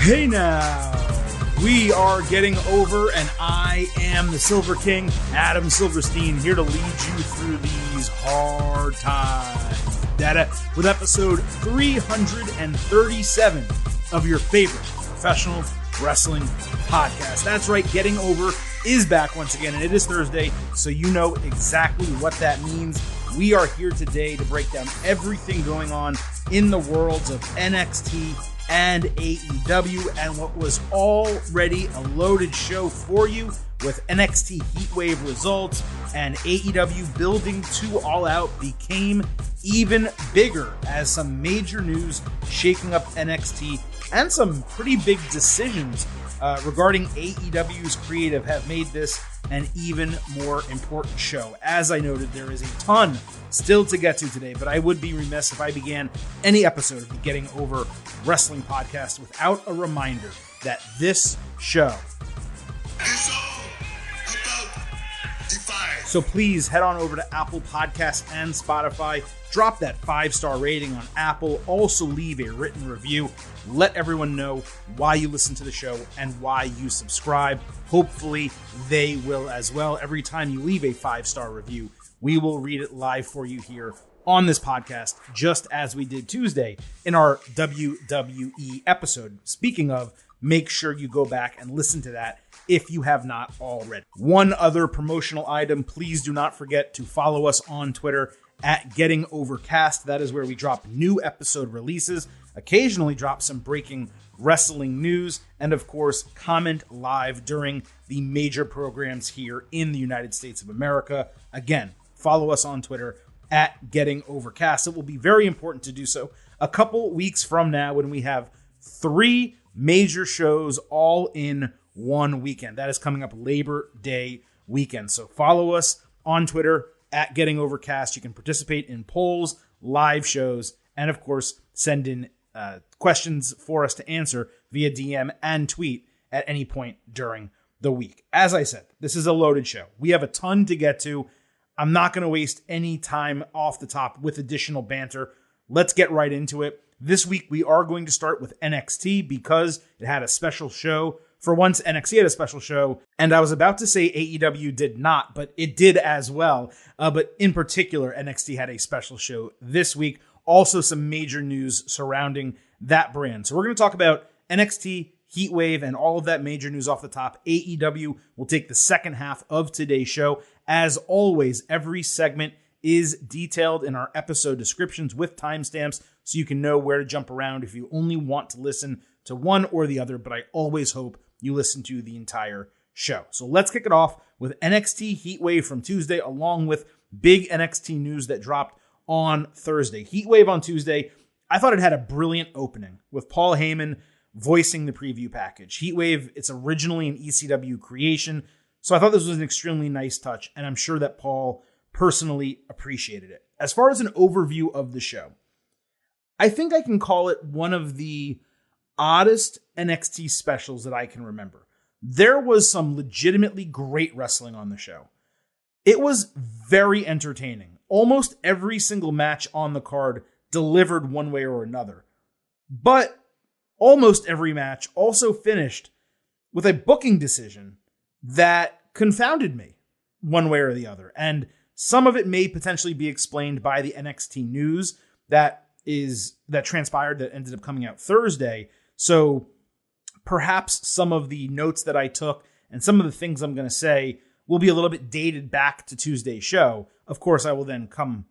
Hey now, we are getting over, and I am the Silver King, Adam Silverstein, here to lead you through these hard times. Data with episode 337 of your favorite professional wrestling podcast. That's right, Getting Over is back once again, and it is Thursday, so you know exactly what that means. We are here today to break down everything going on in the worlds of NXT and AEW, and what was already a loaded show for you with NXT Heatwave results and AEW building to All Out became even bigger as some major news shaking up NXT and some pretty big decisions regarding AEW's creative have made this an even more important show. As I noted, there is a ton still to get to today, but I would be remiss if I began any episode of the Getting Over Wrestling podcast without a reminder that this show is all about Defiance. So please head on over to Apple Podcasts and Spotify. Drop that 5-star rating on Apple. Also leave a written review. Let everyone know why you listen to the show and why you subscribe. Hopefully they will as well. Every time you leave a 5-star review, we will read it live for you here on this podcast, just as we did Tuesday in our WWE episode. Speaking of, make sure you go back and listen to that if you have not already. One other promotional item, please do not forget to follow us on Twitter at Getting Overcast. That is where we drop new episode releases, occasionally drop some breaking wrestling news, and of course, comment live during the major programs here in the United States of America. Again, follow us on Twitter at Getting Overcast. It will be very important to do so a couple weeks from now when we have 3 major shows all in one weekend. That is coming up Labor Day weekend. So follow us on Twitter at Getting Overcast. You can participate in polls, live shows, and of course, send in questions for us to answer via DM and tweet at any point during the week. As I said, this is a loaded show. We have a ton to get to. I'm not going to waste any time off the top with additional banter. Let's get right into it. This week, we are going to start with NXT because it had a special show. For once, NXT had a special show, and I was about to say AEW did not, but it did as well. But in particular, NXT had a special show this week. Also, some major news surrounding that brand. So we're going to talk about NXT Heatwave and all of that major news off the top. AEW will take the second half of today's show. As always, every segment is detailed in our episode descriptions with timestamps, so you can know where to jump around if you only want to listen to one or the other, but I always hope you listen to the entire show. So let's kick it off with NXT Heatwave from Tuesday, along with big NXT news that dropped on Thursday. Heatwave on Tuesday, I thought it had a brilliant opening with Paul Heyman voicing the preview package. Heatwave, it's originally an ECW creation, so I thought this was an extremely nice touch, and I'm sure that Paul personally appreciated it. As far as an overview of the show, I think I can call it one of the oddest NXT specials that I can remember. There was some legitimately great wrestling on the show. It was very entertaining. Almost every single match on the card delivered one way or another. But almost every match also finished with a booking decision that confounded me one way or the other. And some of it may potentially be explained by the NXT news that transpired that ended up coming out Thursday. So perhaps some of the notes that I took and some of the things I'm going to say will be a little bit dated back to Tuesday's show. Of course, I will then come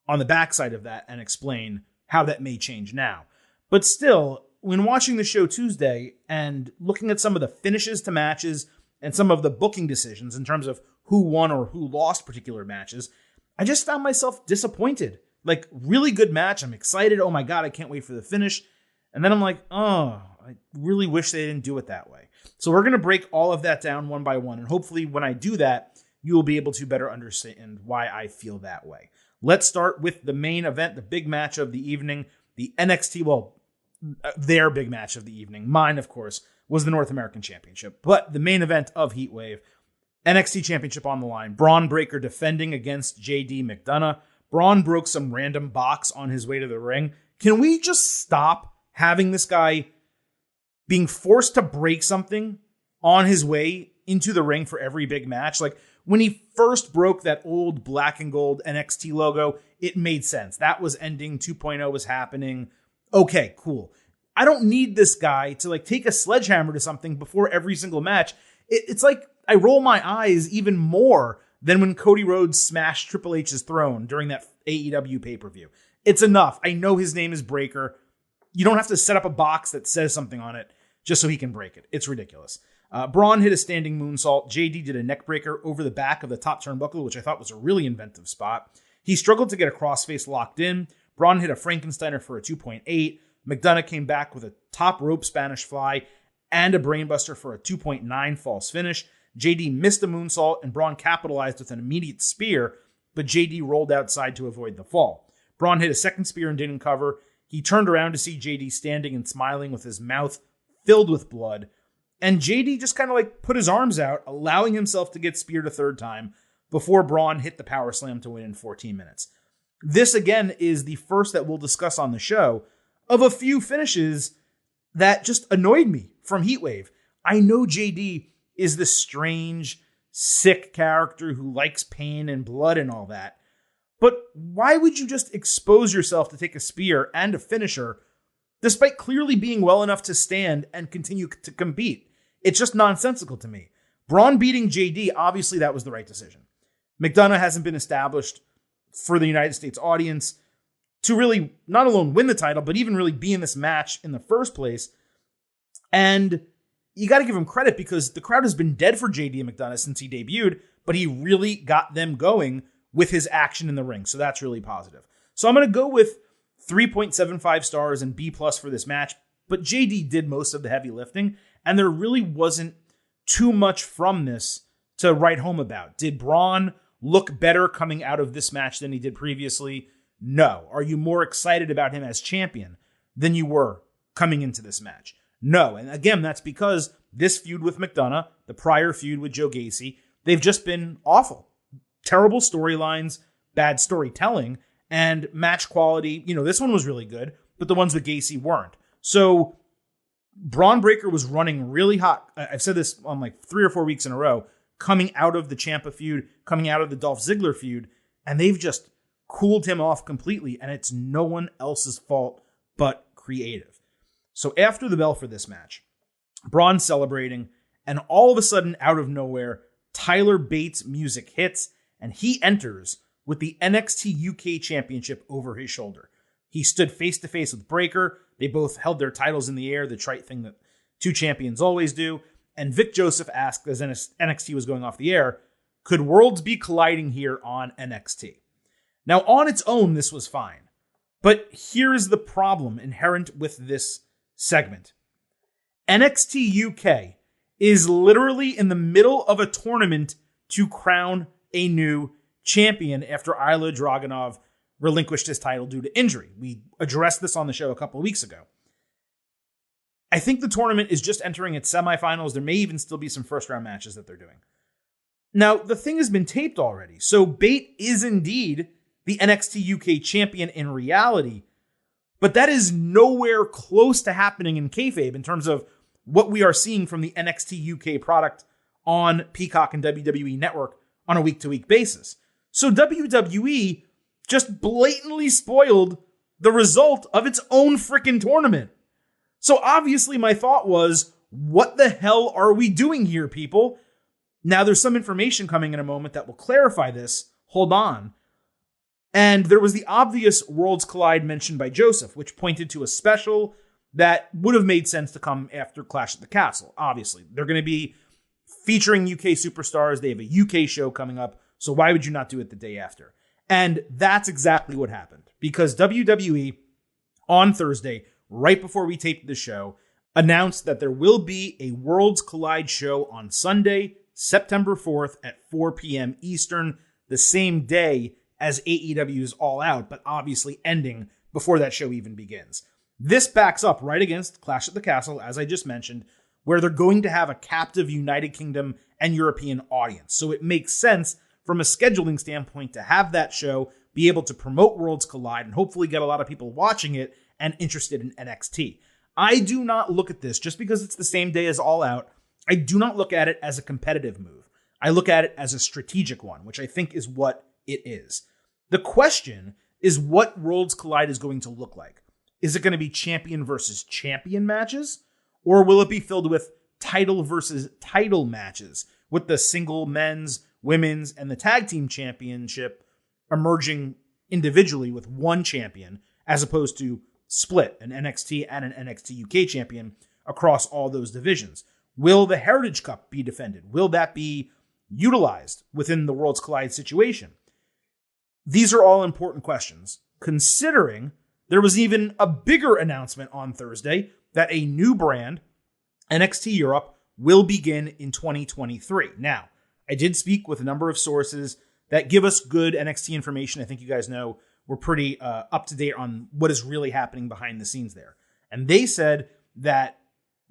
on the backside of that and explain how that may change now. But still, when watching the show Tuesday and looking at some of the finishes to matches and some of the booking decisions in terms of who won or who lost particular matches, I just found myself disappointed. Like, really good match. I'm excited. Oh my God, I can't wait for the finish. And then I'm like, oh, I really wish they didn't do it that way. So we're going to break all of that down one by one. And hopefully when I do that, you will be able to better understand why I feel that way. Let's start with the main event, the big match of the evening, the NXT, their big match of the evening. Mine, of course, was the North American Championship. But the main event of Heatwave, NXT Championship on the line. Braun Breaker defending against JD McDonough. Braun broke some random box on his way to the ring. Can we just stop having this guy being forced to break something on his way into the ring for every big match. Like when he first broke that old black and gold NXT logo, it made sense. That was ending. 2.0 was happening. Okay, cool. I don't need this guy to like take a sledgehammer to something before every single match. It's like I roll my eyes even more than when Cody Rhodes smashed Triple H's throne during that AEW pay-per-view. It's enough. I know his name is Breaker. You don't have to set up a box that says something on it just so he can break it. It's ridiculous. Braun hit a standing moonsault. JD did a neck breaker over the back of the top turnbuckle, which I thought was a really inventive spot. He struggled to get a crossface locked in. Braun hit a Frankensteiner for a 2.8. McDonough came back with a top rope Spanish fly and a brainbuster for a 2.9 false finish. JD missed a moonsault and Braun capitalized with an immediate spear, but JD rolled outside to avoid the fall. Braun hit a second spear and didn't cover. He turned around to see JD standing and smiling with his mouth filled with blood. And JD just kind of like put his arms out, allowing himself to get speared a third time before Braun hit the power slam to win in 14 minutes. This again is the first that we'll discuss on the show of a few finishes that just annoyed me from Heatwave. I know JD is this strange, sick character who likes pain and blood and all that. But why would you just expose yourself to take a spear and a finisher despite clearly being well enough to stand and continue to compete? It's just nonsensical to me. Braun beating JD, obviously that was the right decision. McDonough hasn't been established for the United States audience to really not alone win the title, but even really be in this match in the first place. And you got to give him credit because the crowd has been dead for JD and McDonough since he debuted, but he really got them going with his action in the ring. So that's really positive. So I'm going to go with 3.75 stars and B+ for this match, but JD did most of the heavy lifting, and there really wasn't too much from this to write home about. Did Braun look better coming out of this match than he did previously? No. Are you more excited about him as champion than you were coming into this match? No. And again, that's because this feud with McDonough, the prior feud with Joe Gacy, they've just been awful. Terrible storylines, bad storytelling, and match quality. You know, this one was really good, but the ones with Gacy weren't. So Braun Breaker was running really hot. I've said this on like 3 or 4 weeks in a row, coming out of the Ciampa feud, coming out of the Dolph Ziggler feud, and they've just cooled him off completely, and it's no one else's fault but creative. So after the bell for this match, Braun celebrating, and all of a sudden, out of nowhere, Tyler Bates' music hits, and he enters with the NXT UK Championship over his shoulder. He stood face-to-face with Breaker. They both held their titles in the air, the trite thing that two champions always do. And Vic Joseph asked, as NXT was going off the air, could worlds be colliding here on NXT? Now, on its own, this was fine. But here's the problem inherent with this segment. NXT UK is literally in the middle of a tournament to crown a new champion after Ilya Dragunov relinquished his title due to injury. We addressed this on the show a couple of weeks ago. I think the tournament is just entering its semifinals. There may even still be some first-round matches that they're doing. Now, the thing has been taped already, so Bate is indeed the NXT UK champion in reality, but that is nowhere close to happening in kayfabe in terms of what we are seeing from the NXT UK product on Peacock and WWE Network on a week-to-week basis. So WWE just blatantly spoiled the result of its own freaking tournament. So obviously my thought was, what the hell are we doing here, people? Now there's some information coming in a moment that will clarify this. Hold on. And there was the obvious Worlds Collide mentioned by Joseph, which pointed to a special that would have made sense to come after Clash at the Castle. Obviously, they're going to be featuring UK superstars. They have a UK show coming up. So why would you not do it the day after? And that's exactly what happened, because WWE on Thursday, right before we taped the show, announced that there will be a Worlds Collide show on Sunday, September 4th at 4 p.m. Eastern, the same day as AEW's All Out, but obviously ending before that show even begins. This backs up right against Clash at the Castle, as I just mentioned, where they're going to have a captive United Kingdom and European audience. So it makes sense from a scheduling standpoint to have that show be able to promote Worlds Collide and hopefully get a lot of people watching it and interested in NXT. I do not look at this, just because it's the same day as All Out, I do not look at it as a competitive move. I look at it as a strategic one, which I think is what it is. The question is what Worlds Collide is going to look like. Is it going to be champion versus champion matches? Or will it be filled with title versus title matches, with the single men's, women's, and the tag team championship emerging individually with one champion, as opposed to split an NXT and an NXT UK champion across all those divisions? Will the Heritage Cup be defended? Will that be utilized within the Worlds Collide situation? These are all important questions, considering there was even a bigger announcement on Thursday that a new brand, NXT Europe, will begin in 2023. Now, I did speak with a number of sources that give us good NXT information. I think you guys know we're pretty up to date on what is really happening behind the scenes there. And they said that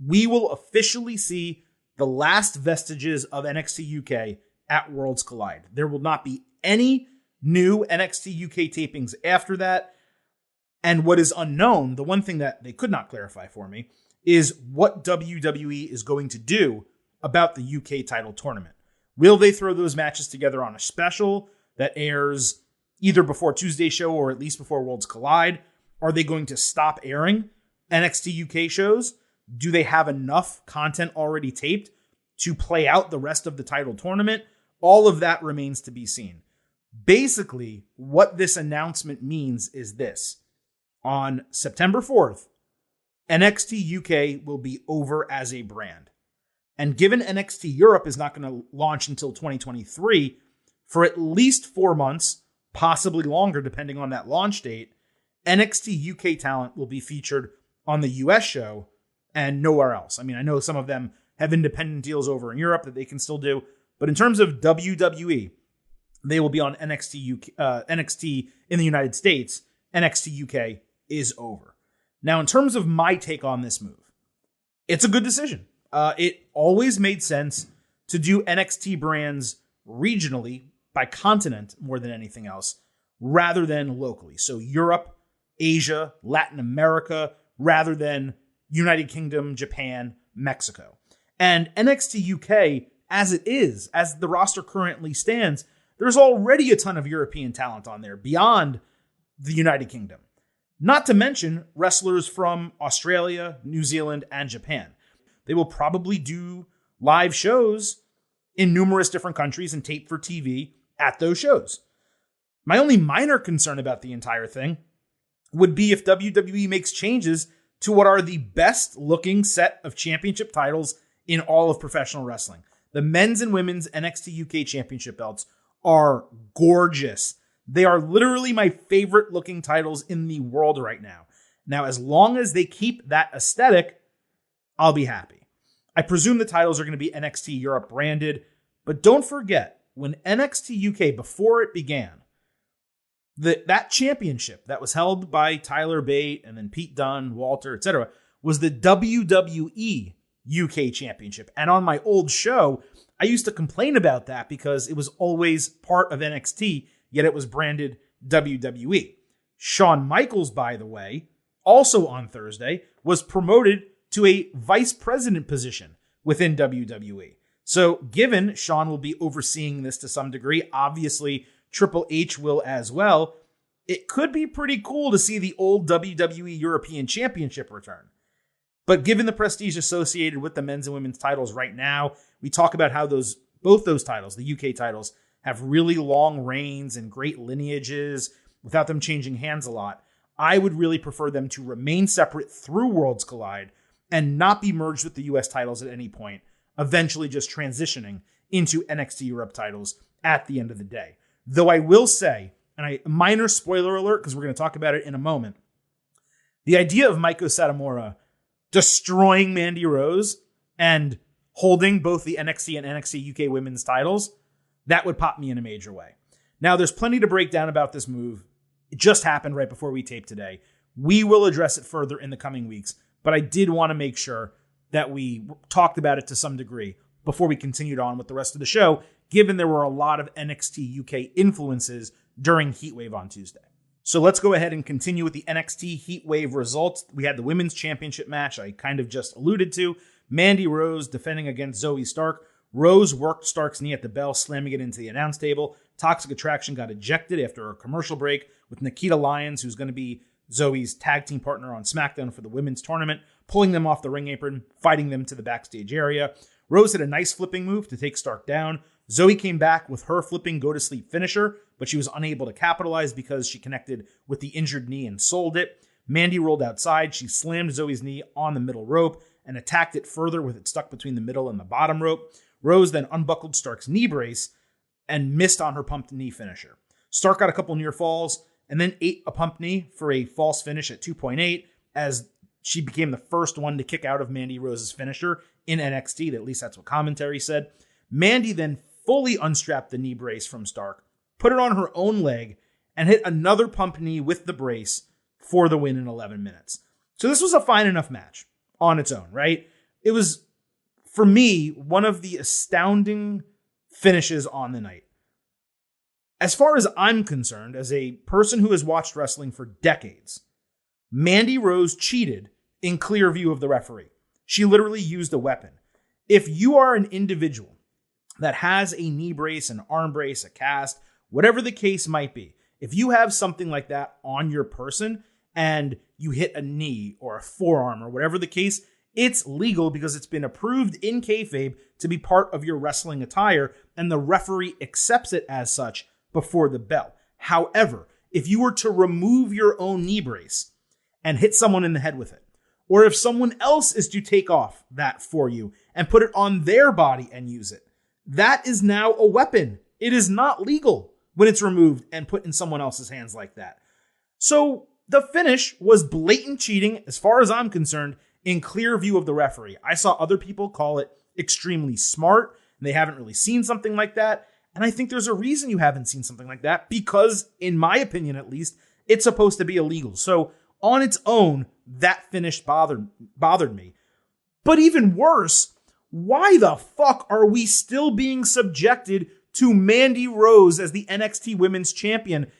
we will officially see the last vestiges of NXT UK at Worlds Collide. There will not be any new NXT UK tapings after that. And what is unknown, the one thing that they could not clarify for me, is what WWE is going to do about the UK title tournament. Will they throw those matches together on a special that airs either before Tuesday's show or at least before Worlds Collide? Are they going to stop airing NXT UK shows? Do they have enough content already taped to play out the rest of the title tournament? All of that remains to be seen. Basically, what this announcement means is this. On September 4th, NXT UK will be over as a brand. And given NXT Europe is not going to launch until 2023, for at least 4 months, possibly longer depending on that launch date, NXT UK talent will be featured on the US show and nowhere else. I mean, I know some of them have independent deals over in Europe that they can still do, but in terms of WWE, they will be on NXT in the United States. NXT UK is over. Now, in terms of my take on this move, it's a good decision. It always made sense to do NXT brands regionally by continent more than anything else, rather than locally. So Europe, Asia, Latin America, rather than United Kingdom, Japan, Mexico. And NXT UK, as it is, as the roster currently stands, there's already a ton of European talent on there beyond the United Kingdom. Not to mention wrestlers from Australia, New Zealand, and Japan. They will probably do live shows in numerous different countries and tape for TV at those shows. My only minor concern about the entire thing would be if WWE makes changes to what are the best looking set of championship titles in all of professional wrestling. The men's and women's NXT UK championship belts are gorgeous. They are literally my favorite looking titles in the world right now. Now, as long as they keep that aesthetic, I'll be happy. I presume the titles are going to be NXT Europe branded, but don't forget, when NXT UK, before it began, that championship that was held by Tyler Bate and then Pete Dunne, Walter, etc., was the WWE UK Championship. And on my old show, I used to complain about that because it was always part of NXT, yet it was branded WWE. Shawn Michaels, by the way, also on Thursday, was promoted to a vice president position within WWE. So given Shawn will be overseeing this to some degree, obviously Triple H will as well, it could be pretty cool to see the old WWE European Championship return. But given the prestige associated with the men's and women's titles right now, we talk about how both those titles, the UK titles, have really long reigns and great lineages without them changing hands a lot. I would really prefer them to remain separate through Worlds Collide and not be merged with the US titles at any point, eventually just transitioning into NXT Europe titles at the end of the day. Though I will say, and a minor spoiler alert, because we're going to talk about it in a moment, the idea of Meiko Satomura destroying Mandy Rose and holding both the NXT and NXT UK women's titles, that would pop me in a major way. Now, there's plenty to break down about this move. It just happened right before we tape today. We will address it further in the coming weeks, but I did want to make sure that we talked about it to some degree before we continued on with the rest of the show, given there were a lot of NXT UK influences during Heatwave on Tuesday. So let's go ahead and continue with the NXT Heatwave results. We had the women's championship match I kind of just alluded to. Mandy Rose defending against Zoe Stark. Rose worked Stark's knee at the bell, slamming it into the announce table. Toxic Attraction got ejected after a commercial break, with Nikita Lyons, who's going to be Zoe's tag team partner on SmackDown for the women's tournament, pulling them off the ring apron, fighting them to the backstage area. Rose had a nice flipping move to take Stark down. Zoe came back with her flipping go-to-sleep finisher, but she was unable to capitalize because she connected with the injured knee and sold it. Mandy rolled outside. She slammed Zoe's knee on the middle rope and attacked it further with it stuck between the middle and the bottom rope. Rose then unbuckled Stark's knee brace and missed on her pumped knee finisher. Stark got a couple near falls and then ate a pump knee for a false finish at 2.8 as she became the first one to kick out of Mandy Rose's finisher in NXT. At least that's what commentary said. Mandy then fully unstrapped the knee brace from Stark, put it on her own leg, and hit another pump knee with the brace for the win in 11 minutes. So this was a fine enough match on its own, right? It was, for me, one of the astounding finishes on the night. As far as I'm concerned, as a person who has watched wrestling for decades, Mandy Rose cheated in clear view of the referee. She literally used a weapon. If you are an individual that has a knee brace, an arm brace, a cast, whatever the case might be, if you have something like that on your person and you hit a knee or a forearm or whatever the case, it's legal because it's been approved in kayfabe to be part of your wrestling attire, and the referee accepts it as such before the bell. However, if you were to remove your own knee brace and hit someone in the head with it, or if someone else is to take off that for you and put it on their body and use it, that is now a weapon. It is not legal when it's removed and put in someone else's hands like that. So the finish was blatant cheating, as far as I'm concerned, in clear view of the referee. I saw other people call it extremely smart, and they haven't really seen something like that. And I think there's a reason you haven't seen something like that, because, in my opinion at least, it's supposed to be illegal. So on its own, that finish bothered me. But even worse, why the fuck are we still being subjected to Mandy Rose as the NXT Women's Champion?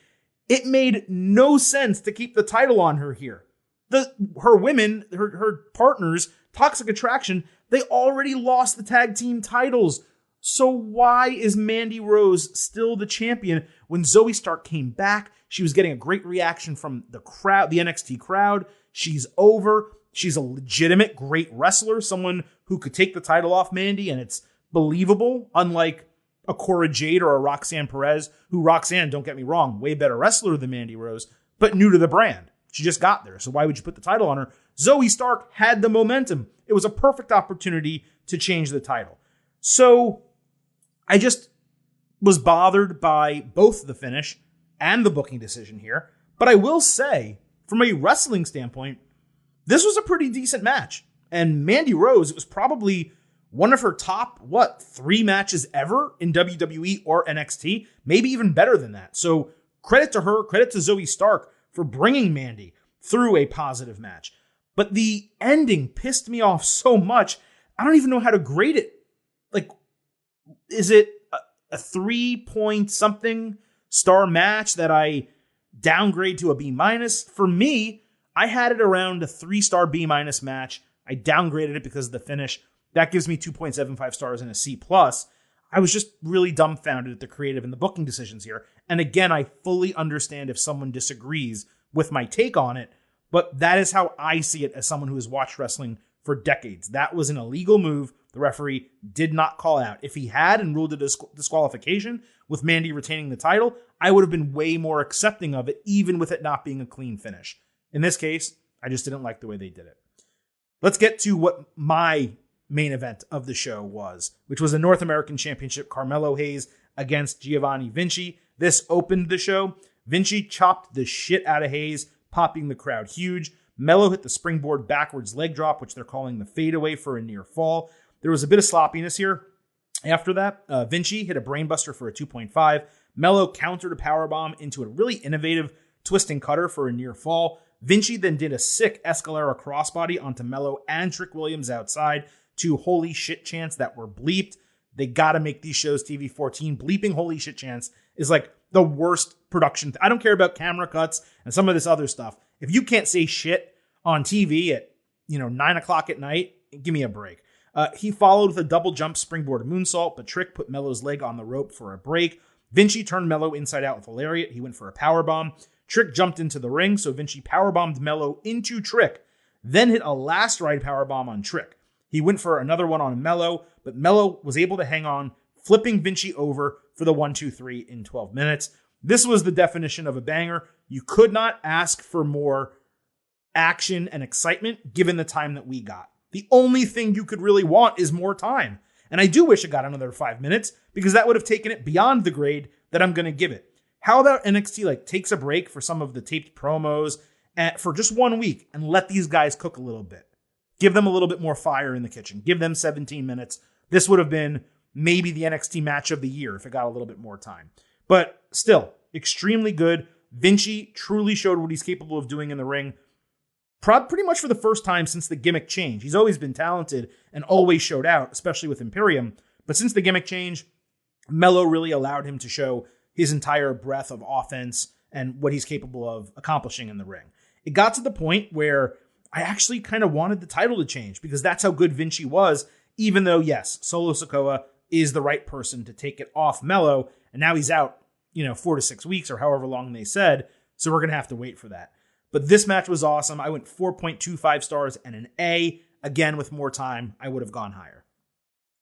It made no sense to keep the title on her here. Her partners, Toxic Attraction, they already lost the tag team titles. So why is Mandy Rose still the champion when Zoe Stark came back? She was getting a great reaction from the crowd, the NXT crowd. She's over. She's a legitimate great wrestler, someone who could take the title off Mandy, and it's believable, unlike a Cora Jade or a Roxanne Perez, who Roxanne, don't get me wrong, way better wrestler than Mandy Rose, but new to the brand. She just got there, so why would you put the title on her? Zoe Stark had the momentum. It was a perfect opportunity to change the title. So I just was bothered by both the finish and the booking decision here. But I will say, from a wrestling standpoint, this was a pretty decent match. And Mandy Rose, it was probably one of her top, 3 matches ever in WWE or NXT, maybe even better than that. So credit to her, credit to Zoe Stark for bringing Mandy through a positive match. But the ending pissed me off so much, I don't even know how to grade it. Like, is it a 3-point-something star match that I downgrade to a B-? For me, I had it around a 3-star B- match. I downgraded it because of the finish. That gives me 2.75 stars and a C+. I was just really dumbfounded at the creative and the booking decisions here. And again, I fully understand if someone disagrees with my take on it, but that is how I see it as someone who has watched wrestling for decades. That was an illegal move the referee did not call out. If he had and ruled it a disqualification with Mandy retaining the title, I would have been way more accepting of it, even with it not being a clean finish. In this case, I just didn't like the way they did it. Let's get to what my main event of the show was, which was a North American Championship, Carmelo Hayes against Giovanni Vinci. This opened the show. Vinci chopped the shit out of Hayes, popping the crowd huge. Mello hit the springboard backwards leg drop, which they're calling the fadeaway for a near fall. There was a bit of sloppiness here. After that, Vinci hit a brainbuster for a 2.5. Mello countered a powerbomb into a really innovative twisting cutter for a near fall. Vinci then did a sick Escalera crossbody onto Mello and Trick Williams outside, 2 holy shit chants that were bleeped. They got to make these shows TV 14. Bleeping Holy Shit Chance is like the worst production. I don't care about camera cuts and some of this other stuff. If you can't say shit on TV at 9 o'clock at night, give me a break. He followed with a double jump springboard moonsault, but Trick put Melo's leg on the rope for a break. Vinci turned Melo inside out with a lariat. He went for a powerbomb. Trick jumped into the ring, so Vinci powerbombed Melo into Trick, then hit a last ride powerbomb on Trick. He went for another one on Melo, but Melo was able to hang on, flipping Vinci over for the 1-2-3 in 12 minutes. This was the definition of a banger. You could not ask for more action and excitement given the time that we got. The only thing you could really want is more time. And I do wish it got another 5 minutes because that would have taken it beyond the grade that I'm going to give it. How about NXT takes a break for some of the taped promos for just 1 week and let these guys cook a little bit. Give them a little bit more fire in the kitchen. Give them 17 minutes. This would have been maybe the NXT match of the year if it got a little bit more time. But still, extremely good. Vinci truly showed what he's capable of doing in the ring. Pretty much for the first time since the gimmick change. He's always been talented and always showed out, especially with Imperium. But since the gimmick change, Melo really allowed him to show his entire breadth of offense and what he's capable of accomplishing in the ring. It got to the point where I actually kind of wanted the title to change because that's how good Vinci was, even though, yes, Solo Sikoa is the right person to take it off Melo, and now he's out, 4 to 6 weeks or however long they said, so we're going to have to wait for that. But this match was awesome. I went 4.25 stars and an A. Again, with more time, I would have gone higher.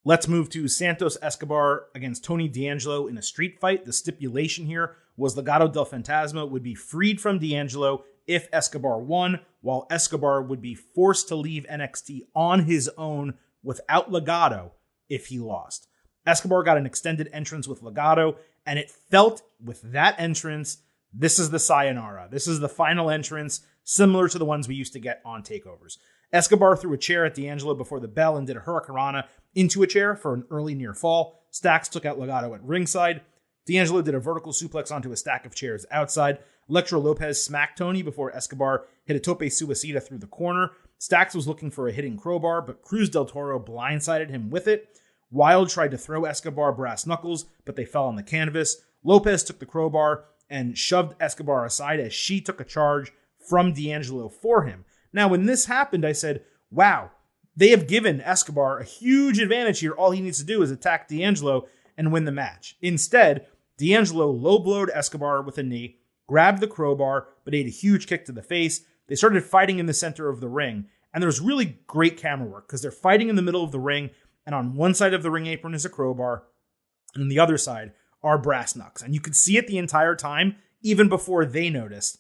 Let's move to Santos Escobar against Tony D'Angelo in a street fight. The stipulation here was Legado del Fantasma would be freed from D'Angelo if Escobar won, while Escobar would be forced to leave NXT on his own without Legado if he lost. Escobar got an extended entrance with Legado, and it felt with that entrance, this is the sayonara. This is the final entrance, similar to the ones we used to get on takeovers. Escobar threw a chair at D'Angelo before the bell and did a hurricanrana into a chair for an early near fall. Stacks took out Legado at ringside. D'Angelo did a vertical suplex onto a stack of chairs outside. Electro Lopez smacked Tony before Escobar hit a tope suicida through the corner. Stacks was looking for a hitting crowbar, but Cruz del Toro blindsided him with it. Wilde tried to throw Escobar brass knuckles, but they fell on the canvas. Lopez took the crowbar and shoved Escobar aside as she took a charge from D'Angelo for him. Now, when this happened, I said, wow, they have given Escobar a huge advantage here. All he needs to do is attack D'Angelo and win the match. Instead, D'Angelo low-blowed Escobar with a knee, grabbed the crowbar, but ate a huge kick to the face. They started fighting in the center of the ring, and there was really great camera work because they're fighting in the middle of the ring, and on one side of the ring apron is a crowbar, and on the other side are brass knucks. And you could see it the entire time, even before they noticed.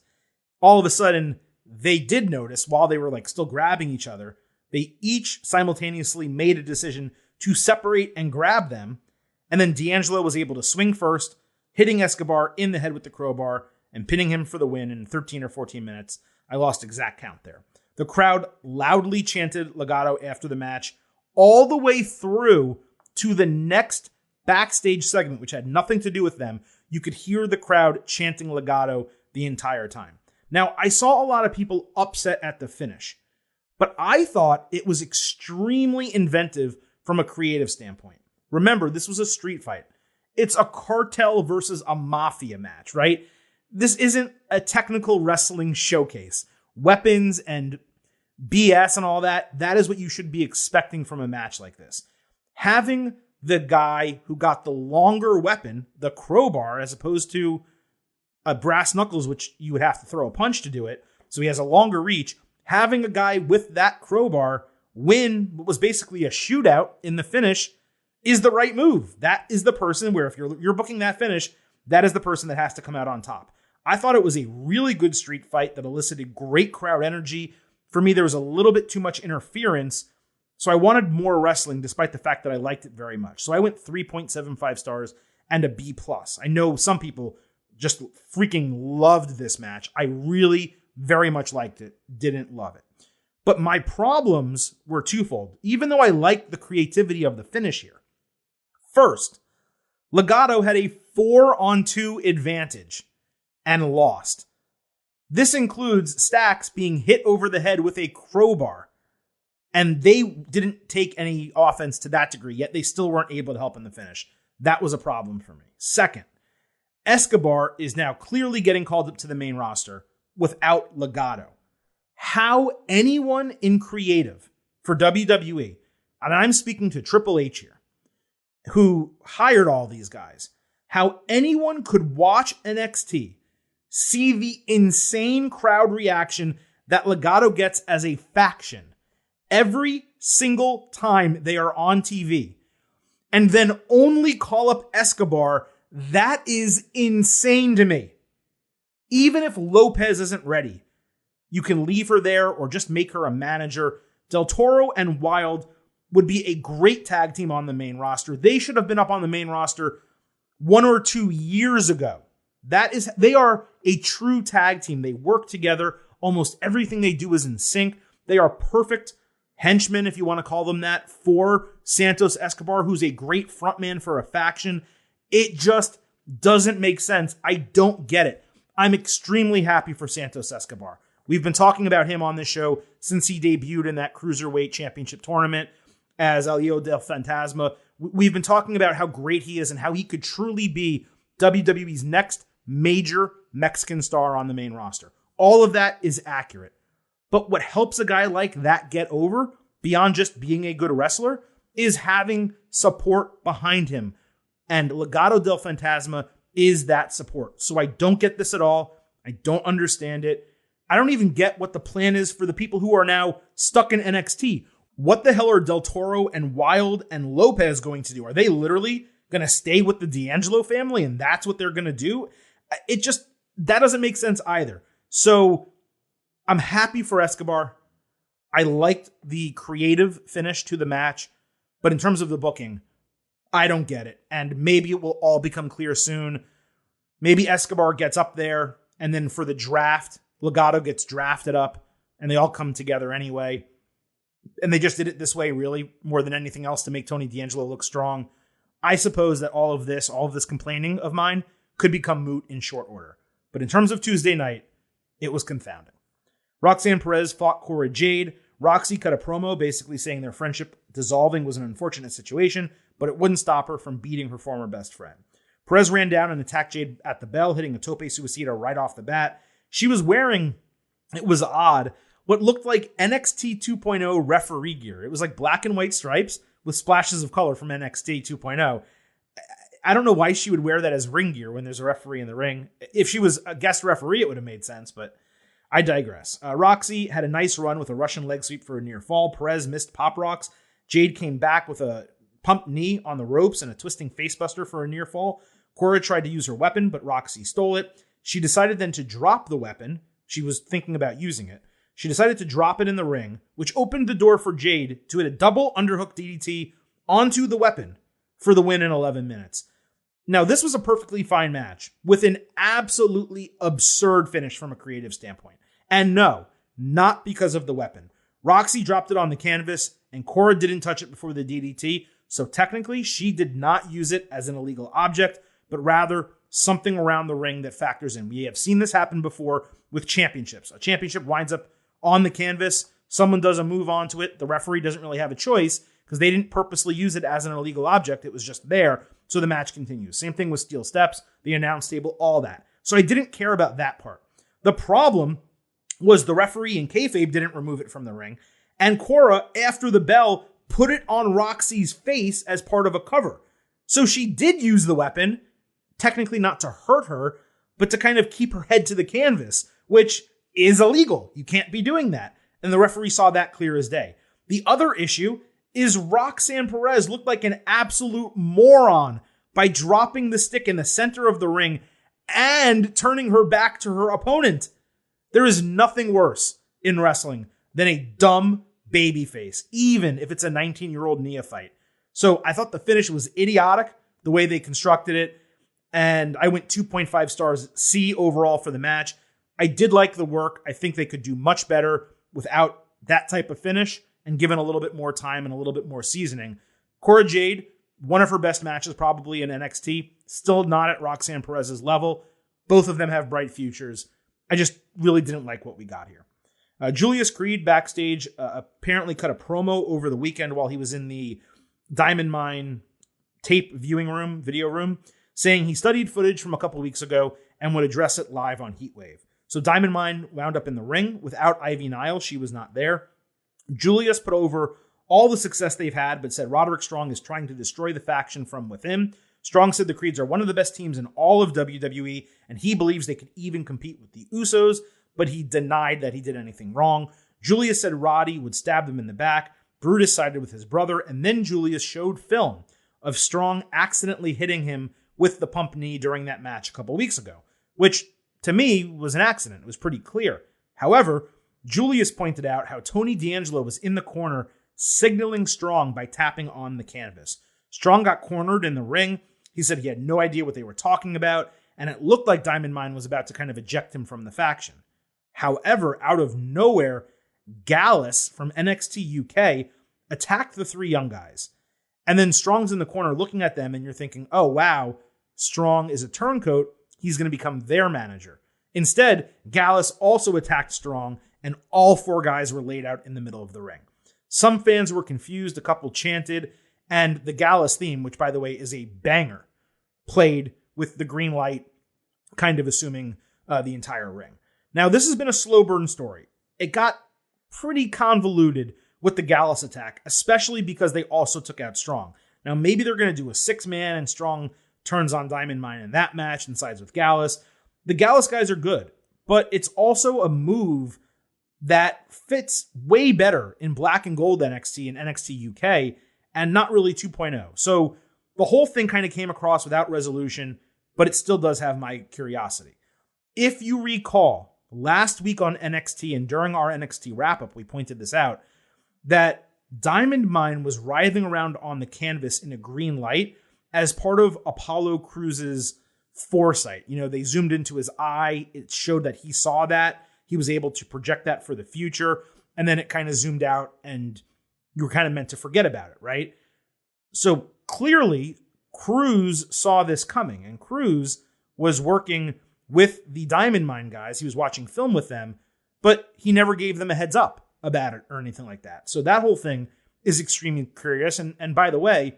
All of a sudden, they did notice while they were still grabbing each other. They each simultaneously made a decision to separate and grab them. And then D'Angelo was able to swing first, hitting Escobar in the head with the crowbar and pinning him for the win in 13 or 14 minutes. I lost exact count there. The crowd loudly chanted Legado after the match all the way through to the next backstage segment, which had nothing to do with them. You could hear the crowd chanting Legado the entire time. Now, I saw a lot of people upset at the finish, but I thought it was extremely inventive from a creative standpoint. Remember, this was a street fight. It's a cartel versus a mafia match, right? This isn't a technical wrestling showcase. Weapons and BS and all that, that is what you should be expecting from a match like this. Having the guy who got the longer weapon, the crowbar, as opposed to a brass knuckles, which you would have to throw a punch to do it, so he has a longer reach. Having a guy with that crowbar win what was basically a shootout in the finish is the right move. That is the person where if you're booking that finish, that is the person that has to come out on top. I thought it was a really good street fight that elicited great crowd energy. For me, there was a little bit too much interference, so I wanted more wrestling despite the fact that I liked it very much. So I went 3.75 stars and a B+. I know some people just freaking loved this match. I really very much liked it, didn't love it. But my problems were twofold, even though I liked the creativity of the finish here. First, Legado had a 4-on-2 advantage and lost. This includes Stacks being hit over the head with a crowbar. And they didn't take any offense to that degree, yet they still weren't able to help in the finish. That was a problem for me. Second, Escobar is now clearly getting called up to the main roster without Legado. How anyone in creative for WWE, and I'm speaking to Triple H here, who hired all these guys, how anyone could watch NXT, see the insane crowd reaction that Legado gets as a faction every single time they are on TV, and then only call up Escobar, that is insane to me. Even if Lopez isn't ready, you can leave her there or just make her a manager. Del Toro and Wilde would be a great tag team on the main roster. They should have been up on the main roster 1 or 2 years ago. They are a true tag team. They work together. Almost everything they do is in sync. They are perfect henchmen, if you want to call them that, for Santos Escobar, who's a great frontman for a faction. It just doesn't make sense. I don't get it. I'm extremely happy for Santos Escobar. We've been talking about him on this show since he debuted in that Cruiserweight Championship tournament as El Hijo del Fantasma. We've been talking about how great he is and how he could truly be WWE's next major Mexican star on the main roster. All of that is accurate. But what helps a guy like that get over, beyond just being a good wrestler, is having support behind him. And Legado del Fantasma is that support. So I don't get this at all. I don't understand it. I don't even get what the plan is for the people who are now stuck in NXT. What the hell are Del Toro and Wilde and Lopez going to do? Are they literally going to stay with the D'Angelo family and that's what they're going to do? That doesn't make sense either. So I'm happy for Escobar. I liked the creative finish to the match, but in terms of the booking, I don't get it. And maybe it will all become clear soon. Maybe Escobar gets up there, and then for the draft, Legado gets drafted up, and they all come together anyway. And they just did it this way, really, more than anything else, to make Tony D'Angelo look strong. I suppose that all of this complaining of mine could become moot in short order. But in terms of Tuesday night, it was confounding. Roxanne Perez fought Cora Jade. Roxy cut a promo basically saying their friendship dissolving was an unfortunate situation, but it wouldn't stop her from beating her former best friend. Perez ran down and attacked Jade at the bell, hitting a tope suicida right off the bat. She was wearing, it was odd, what looked like NXT 2.0 referee gear. It was like black and white stripes with splashes of color from NXT 2.0. I don't know why she would wear that as ring gear when there's a referee in the ring. If she was a guest referee, it would have made sense, but I digress. Roxy had a nice run with a Russian leg sweep for a near fall. Perez missed pop rocks. Jade came back with a pumped knee on the ropes and a twisting facebuster for a near fall. Cora tried to use her weapon, but Roxy stole it. She decided then to drop the weapon. She was thinking about using it. She decided to drop it in the ring, which opened the door for Jade to hit a double underhook DDT onto the weapon for the win in 11 minutes. Now, this was a perfectly fine match with an absolutely absurd finish from a creative standpoint. And no, not because of the weapon. Roxy dropped it on the canvas, and Cora didn't touch it before the DDT, so technically she did not use it as an illegal object, but rather something around the ring that factors in. We have seen this happen before with championships. A championship winds up on the canvas, someone does a move onto it, the referee doesn't really have a choice because they didn't purposely use it as an illegal object, it was just there, so the match continues. Same thing with steel steps, the announce table, all that. So I didn't care about that part. The problem was the referee in kayfabe didn't remove it from the ring, and Cora, after the bell, put it on Roxy's face as part of a cover. So she did use the weapon, technically not to hurt her, but to kind of keep her head to the canvas, which is illegal. You can't be doing that. And the referee saw that clear as day. The other issue is Roxanne Perez looked like an absolute moron by dropping the stick in the center of the ring and turning her back to her opponent. There is nothing worse in wrestling than a dumb babyface, even if it's a 19-year-old neophyte. So I thought the finish was idiotic, the way they constructed it, and I went 2.5 stars C overall for the match. I did like the work. I think they could do much better without that type of finish and given a little bit more time and a little bit more seasoning. Cora Jade, one of her best matches probably in NXT, still not at Roxanne Perez's level. Both of them have bright futures. I just really didn't like what we got here. Julius Creed backstage apparently cut a promo over the weekend while he was in the Diamond Mine tape video room, saying he studied footage from a couple weeks ago and would address it live on Heatwave. So Diamond Mine wound up in the ring without Ivy Nile. She was not there. Julius put over all the success they've had, but said Roderick Strong is trying to destroy the faction from within. Strong said the Creeds are one of the best teams in all of WWE, and he believes they could even compete with the Usos, but he denied that he did anything wrong. Julius said Roddy would stab them in the back. Brutus sided with his brother, and then Julius showed film of Strong accidentally hitting him with the pump knee during that match a couple weeks ago, which to me was an accident. It was pretty clear. However, Julius pointed out how Tony D'Angelo was in the corner signaling Strong by tapping on the canvas. Strong got cornered in the ring. He said he had no idea what they were talking about, and it looked like Diamond Mine was about to kind of eject him from the faction. However, out of nowhere, Gallus from NXT UK attacked the three young guys. And then Strong's in the corner looking at them, and you're thinking, oh, wow, Strong is a turncoat. He's going to become their manager. Instead, Gallus also attacked Strong, and all four guys were laid out in the middle of the ring. Some fans were confused, a couple chanted, and the Gallus theme, which, by the way, is a banger, played with the green light, kind of assuming the entire ring. Now, this has been a slow burn story. It got pretty convoluted with the Gallus attack, especially because they also took out Strong. Now, maybe they're going to do a 6-man and Strong turns on Diamond Mine in that match and sides with Gallus. The Gallus guys are good, but it's also a move that fits way better in Black and Gold NXT and NXT UK and not really 2.0. So the whole thing kind of came across without resolution, but it still does have my curiosity. If you recall, last week on NXT and during our NXT wrap-up, we pointed this out, that Diamond Mine was writhing around on the canvas in a green light as part of Apollo Crews' foresight. You know, they zoomed into his eye. It showed that he saw that. He was able to project that for the future. And then it kind of zoomed out and you were kind of meant to forget about it, right? So clearly, Crews saw this coming, and Crews was working with the Diamond Mine guys. He was watching film with them, but he never gave them a heads up about it or anything like that. So that whole thing is extremely curious. And by the way,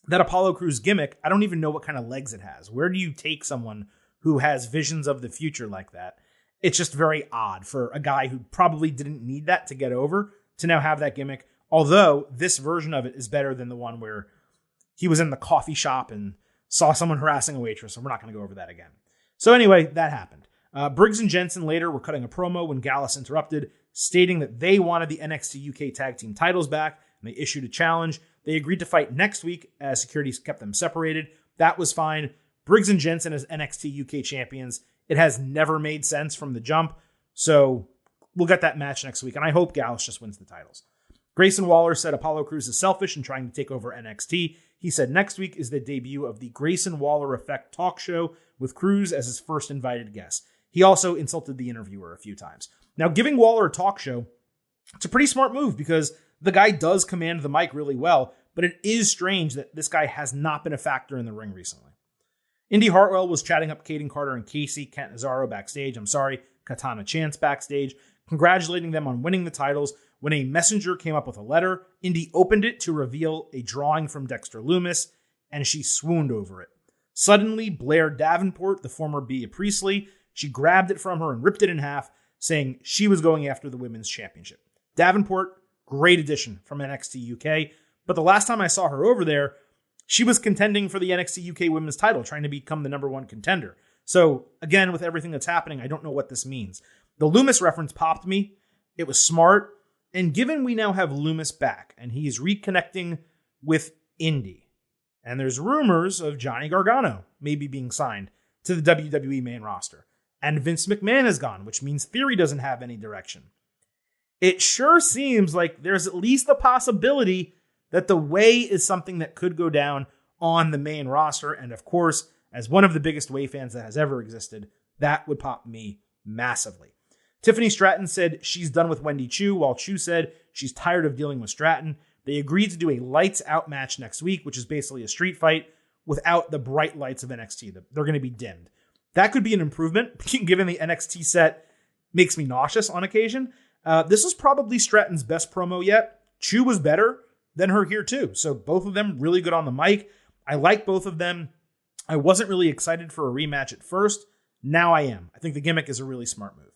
that Apollo Crews gimmick, I don't even know what kind of legs it has. Where do you take someone who has visions of the future like that? It's just very odd for a guy who probably didn't need that to get over to now have that gimmick. Although this version of it is better than the one where he was in the coffee shop and saw someone harassing a waitress, and we're not going to go over that again. So anyway, that happened. Briggs and Jensen later were cutting a promo when Gallus interrupted, stating that they wanted the NXT UK tag team titles back, and they issued a challenge. They agreed to fight next week as security kept them separated. That was fine. Briggs and Jensen as NXT UK champions. It has never made sense from the jump, so we'll get that match next week, and I hope Gallus just wins the titles. Grayson Waller said Apollo Crews is selfish and trying to take over NXT. He said next week is the debut of the Grayson Waller Effect talk show with Crews as his first invited guest. He also insulted the interviewer a few times. Now, giving Waller a talk show, it's a pretty smart move because the guy does command the mic really well, but it is strange that this guy has not been a factor in the ring recently. Indy Hartwell was chatting up Caden Carter and Casey Catanzaro backstage. Katana Chance backstage, congratulating them on winning the titles. When a messenger came up with a letter, Indy opened it to reveal a drawing from Dexter Loomis, and she swooned over it. Suddenly, Blair Davenport, the former Bea Priestley, she grabbed it from her and ripped it in half, saying she was going after the women's championship. Davenport, great addition from NXT UK, but the last time I saw her over there, she was contending for the NXT UK women's title, trying to become the number one contender. So, again, with everything that's happening, I don't know what this means. The Loomis reference popped me. It was smart. And given we now have Loomis back, and he's reconnecting with Indy, and there's rumors of Johnny Gargano maybe being signed to the WWE main roster, and Vince McMahon is gone, which means Theory doesn't have any direction. It sure seems like there's at least a possibility that the Way is something that could go down on the main roster. And of course, as one of the biggest Way fans that has ever existed, that would pop me massively. Tiffany Stratton said she's done with Wendy Chu, while Chu said she's tired of dealing with Stratton. They agreed to do a lights out match next week, which is basically a street fight without the bright lights of NXT. They're going to be dimmed. That could be an improvement, given the NXT set makes me nauseous on occasion. This was probably Stratton's best promo yet. Chu was better than her here too. So both of them really good on the mic. I like both of them. I wasn't really excited for a rematch at first. Now I am. I think the gimmick is a really smart move.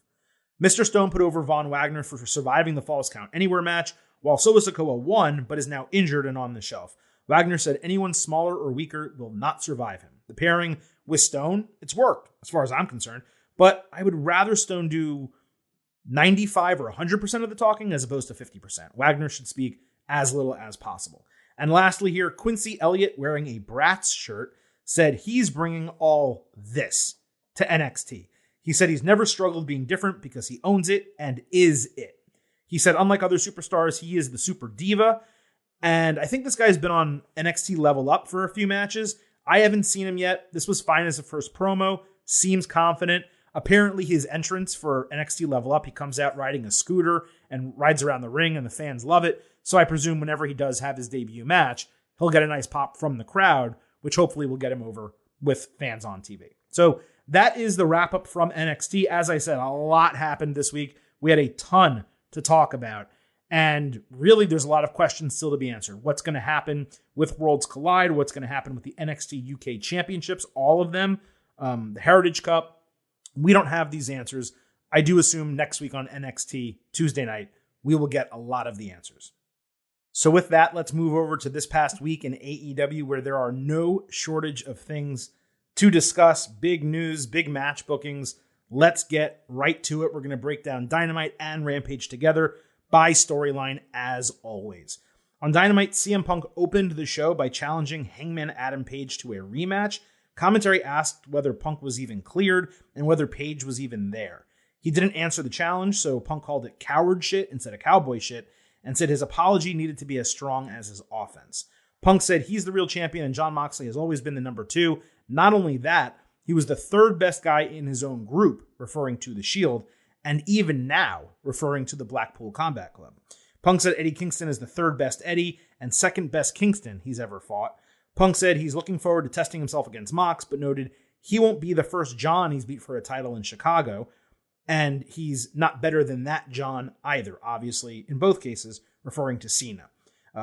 Mr. Stone put over Von Wagner for surviving the Falls Count Anywhere match, while Solo Sikoa won, but is now injured and on the shelf. Wagner said anyone smaller or weaker will not survive him. The pairing with Stone, it's worked, as far as I'm concerned, but I would rather Stone do 95 or 100% of the talking as opposed to 50%. Wagner should speak as little as possible. And lastly here, Quincy Elliott, wearing a Bratz shirt, said he's bringing all this to NXT. He said he's never struggled being different because he owns it and is it. He said, unlike other superstars, he is the super diva. And I think this guy's been on NXT Level Up for a few matches. I haven't seen him yet. This was fine as a first promo. Seems confident. Apparently his entrance for NXT Level Up, he comes out riding a scooter and rides around the ring and the fans love it. So I presume whenever he does have his debut match, he'll get a nice pop from the crowd, which hopefully will get him over with fans on TV. So that is the wrap up from NXT. As I said, a lot happened this week. We had a ton to talk about. And really, there's a lot of questions still to be answered. What's going to happen with Worlds Collide? What's going to happen with the NXT UK Championships? All of them. The Heritage Cup. We don't have these answers. I do assume next week on NXT Tuesday night, we will get a lot of the answers. So with that, let's move over to this past week in AEW, where there are no shortage of things to discuss. Big news, big match bookings. Let's get right to it. We're going to break down Dynamite and Rampage together by storyline as always. On Dynamite, CM Punk opened the show by challenging Hangman Adam Page to a rematch. Commentary asked whether Punk was even cleared and whether Page was even there. He didn't answer the challenge, so Punk called it coward shit instead of cowboy shit and said his apology needed to be as strong as his offense. Punk said he's the real champion and Jon Moxley has always been the number 2. Not only that, he was the third best guy in his own group, referring to the Shield, and even now, referring to the Blackpool Combat Club. Punk said Eddie Kingston is the third best Eddie and second best Kingston he's ever fought. Punk said he's looking forward to testing himself against Mox, but noted he won't be the first John he's beat for a title in Chicago, and he's not better than that John either, obviously, in both cases, referring to Cena.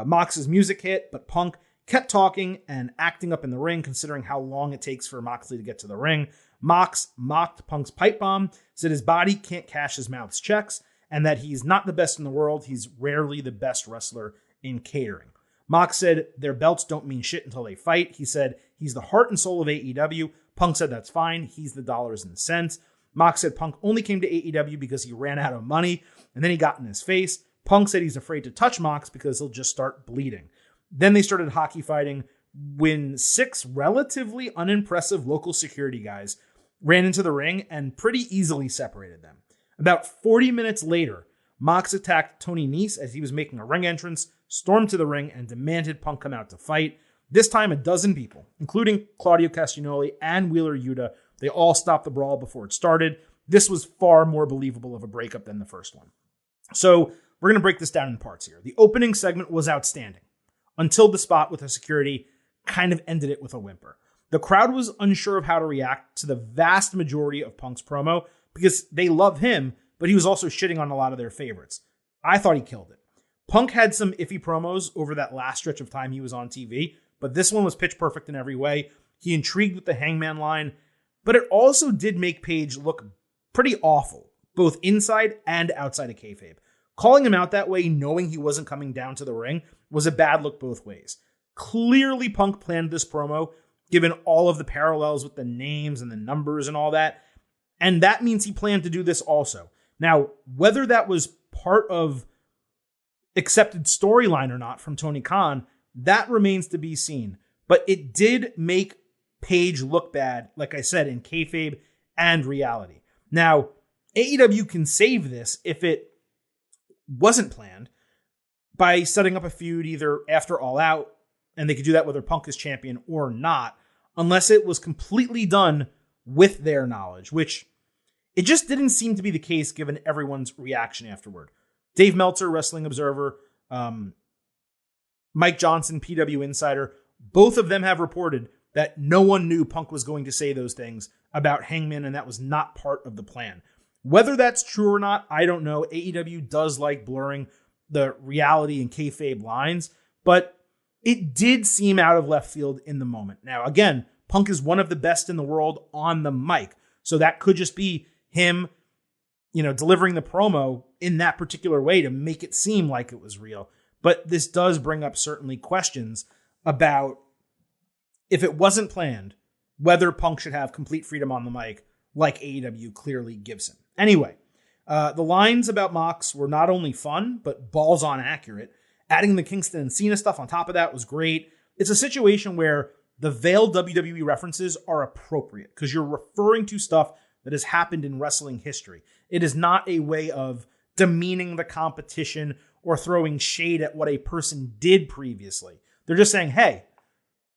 Mox's music hit, but Punk kept talking and acting up in the ring, considering how long it takes for Moxley to get to the ring. Mox mocked Punk's pipe bomb, said his body can't cash his mouth's checks, and that he's not the best in the world. He's rarely the best wrestler in catering. Mox said their belts don't mean shit until they fight. He said he's the heart and soul of AEW. Punk said that's fine. He's the dollars and cents. Mox said Punk only came to AEW because he ran out of money, and then he got in his face. Punk said he's afraid to touch Mox because he'll just start bleeding. Then they started hockey fighting when 6 relatively unimpressive local security guys ran into the ring and pretty easily separated them. About 40 minutes later, Mox attacked Tony Nese as he was making a ring entrance, stormed to the ring, and demanded Punk come out to fight. This time, a dozen people, including Claudio Castagnoli and Wheeler Yuta, they all stopped the brawl before it started. This was far more believable of a breakup than the first one. So we're going to break this down in parts here. The opening segment was outstanding until the spot with the security kind of ended it with a whimper. The crowd was unsure of how to react to the vast majority of Punk's promo because they love him, but he was also shitting on a lot of their favorites. I thought he killed it. Punk had some iffy promos over that last stretch of time he was on TV, but this one was pitch perfect in every way. He intrigued with the Hangman line, but it also did make Page look pretty awful, both inside and outside of kayfabe. Calling him out that way, knowing he wasn't coming down to the ring, was a bad look both ways. Clearly, Punk planned this promo, given all of the parallels with the names and the numbers and all that, and that means he planned to do this also. Now, whether that was part of accepted storyline or not from Tony Khan, that remains to be seen. But it did make Page look bad, like I said, in kayfabe and reality. Now, AEW can save this if it wasn't planned by setting up a feud either after All Out, and they could do that whether Punk is champion or not, unless it was completely done with their knowledge, which it just didn't seem to be the case given everyone's reaction afterward. Dave Meltzer, Wrestling Observer, Mike Johnson, PW Insider, both of them have reported that no one knew Punk was going to say those things about Hangman, and that was not part of the plan. Whether that's true or not, I don't know. AEW does like blurring the reality and kayfabe lines, but it did seem out of left field in the moment. Now, again, Punk is one of the best in the world on the mic, so that could just be him, delivering the promo in that particular way to make it seem like it was real. But this does bring up certainly questions about, if it wasn't planned, whether Punk should have complete freedom on the mic like AEW clearly gives him. Anyway, the lines about Mox were not only fun, but balls on accurate. Adding the Kingston and Cena stuff on top of that was great. It's a situation where the veiled WWE references are appropriate because you're referring to stuff that has happened in wrestling history. It is not a way of demeaning the competition or throwing shade at what a person did previously. They're just saying, hey,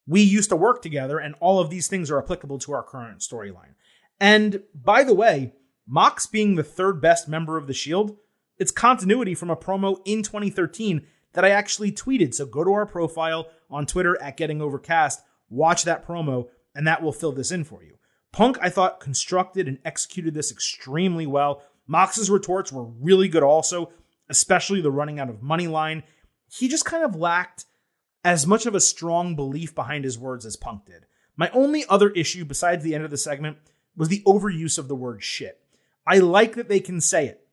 we used to work together and all of these things are applicable to our current storyline. And by the way, Mox being the third best member of the Shield, it's continuity from a promo in 2013 that I actually tweeted. So go to our profile on Twitter at GettingOvercast, watch that promo, and that will fill this in for you. Punk, I thought, constructed and executed this extremely well. Mox's retorts were really good also, especially the running out of money line. He just kind of lacked as much of a strong belief behind his words as Punk did. My only other issue besides the end of the segment was the overuse of the word shit. I like that they can say it,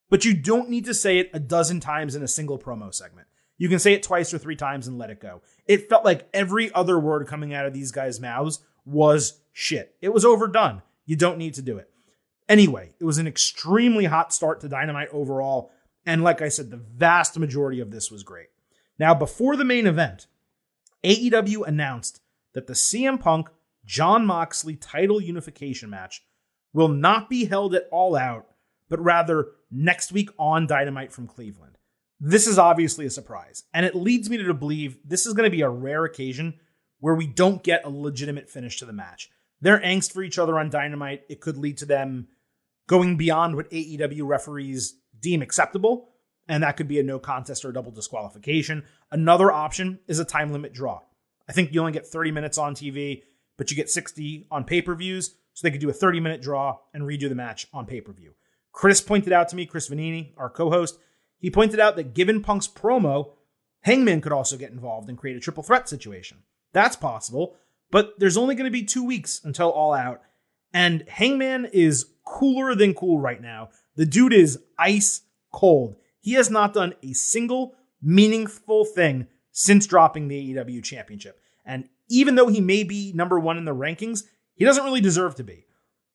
but you don't need to say it a dozen times in a single promo segment. You can say it twice or three times and let it go. It felt like every other word coming out of these guys' mouths was shit. It was overdone. You don't need to do it. Anyway, it was an extremely hot start to Dynamite overall. And like I said, the vast majority of this was great. Now, before the main event, AEW announced that the CM Punk Jon Moxley title unification match will not be held at All Out, but rather next week on Dynamite from Cleveland. This is obviously a surprise, and it leads me to believe this is going to be a rare occasion where we don't get a legitimate finish to the match. Their angst for each other on Dynamite, it could lead to them going beyond what AEW referees deem acceptable, and that could be a no contest or a double disqualification. Another option is a time limit draw. I think you only get 30 minutes on TV, but you get 60 on pay-per-views, so they could do a 30-minute draw and redo the match on pay-per-view. Chris pointed out to me, Chris Vanini, our co-host, he pointed out that given Punk's promo, Hangman could also get involved and create a triple threat situation. That's possible, but there's only going to be 2 weeks until All Out, and Hangman is cooler than cool right now. The dude is ice cold. He has not done a single meaningful thing since dropping the AEW championship. And even though he may be number one in the rankings, he doesn't really deserve to be.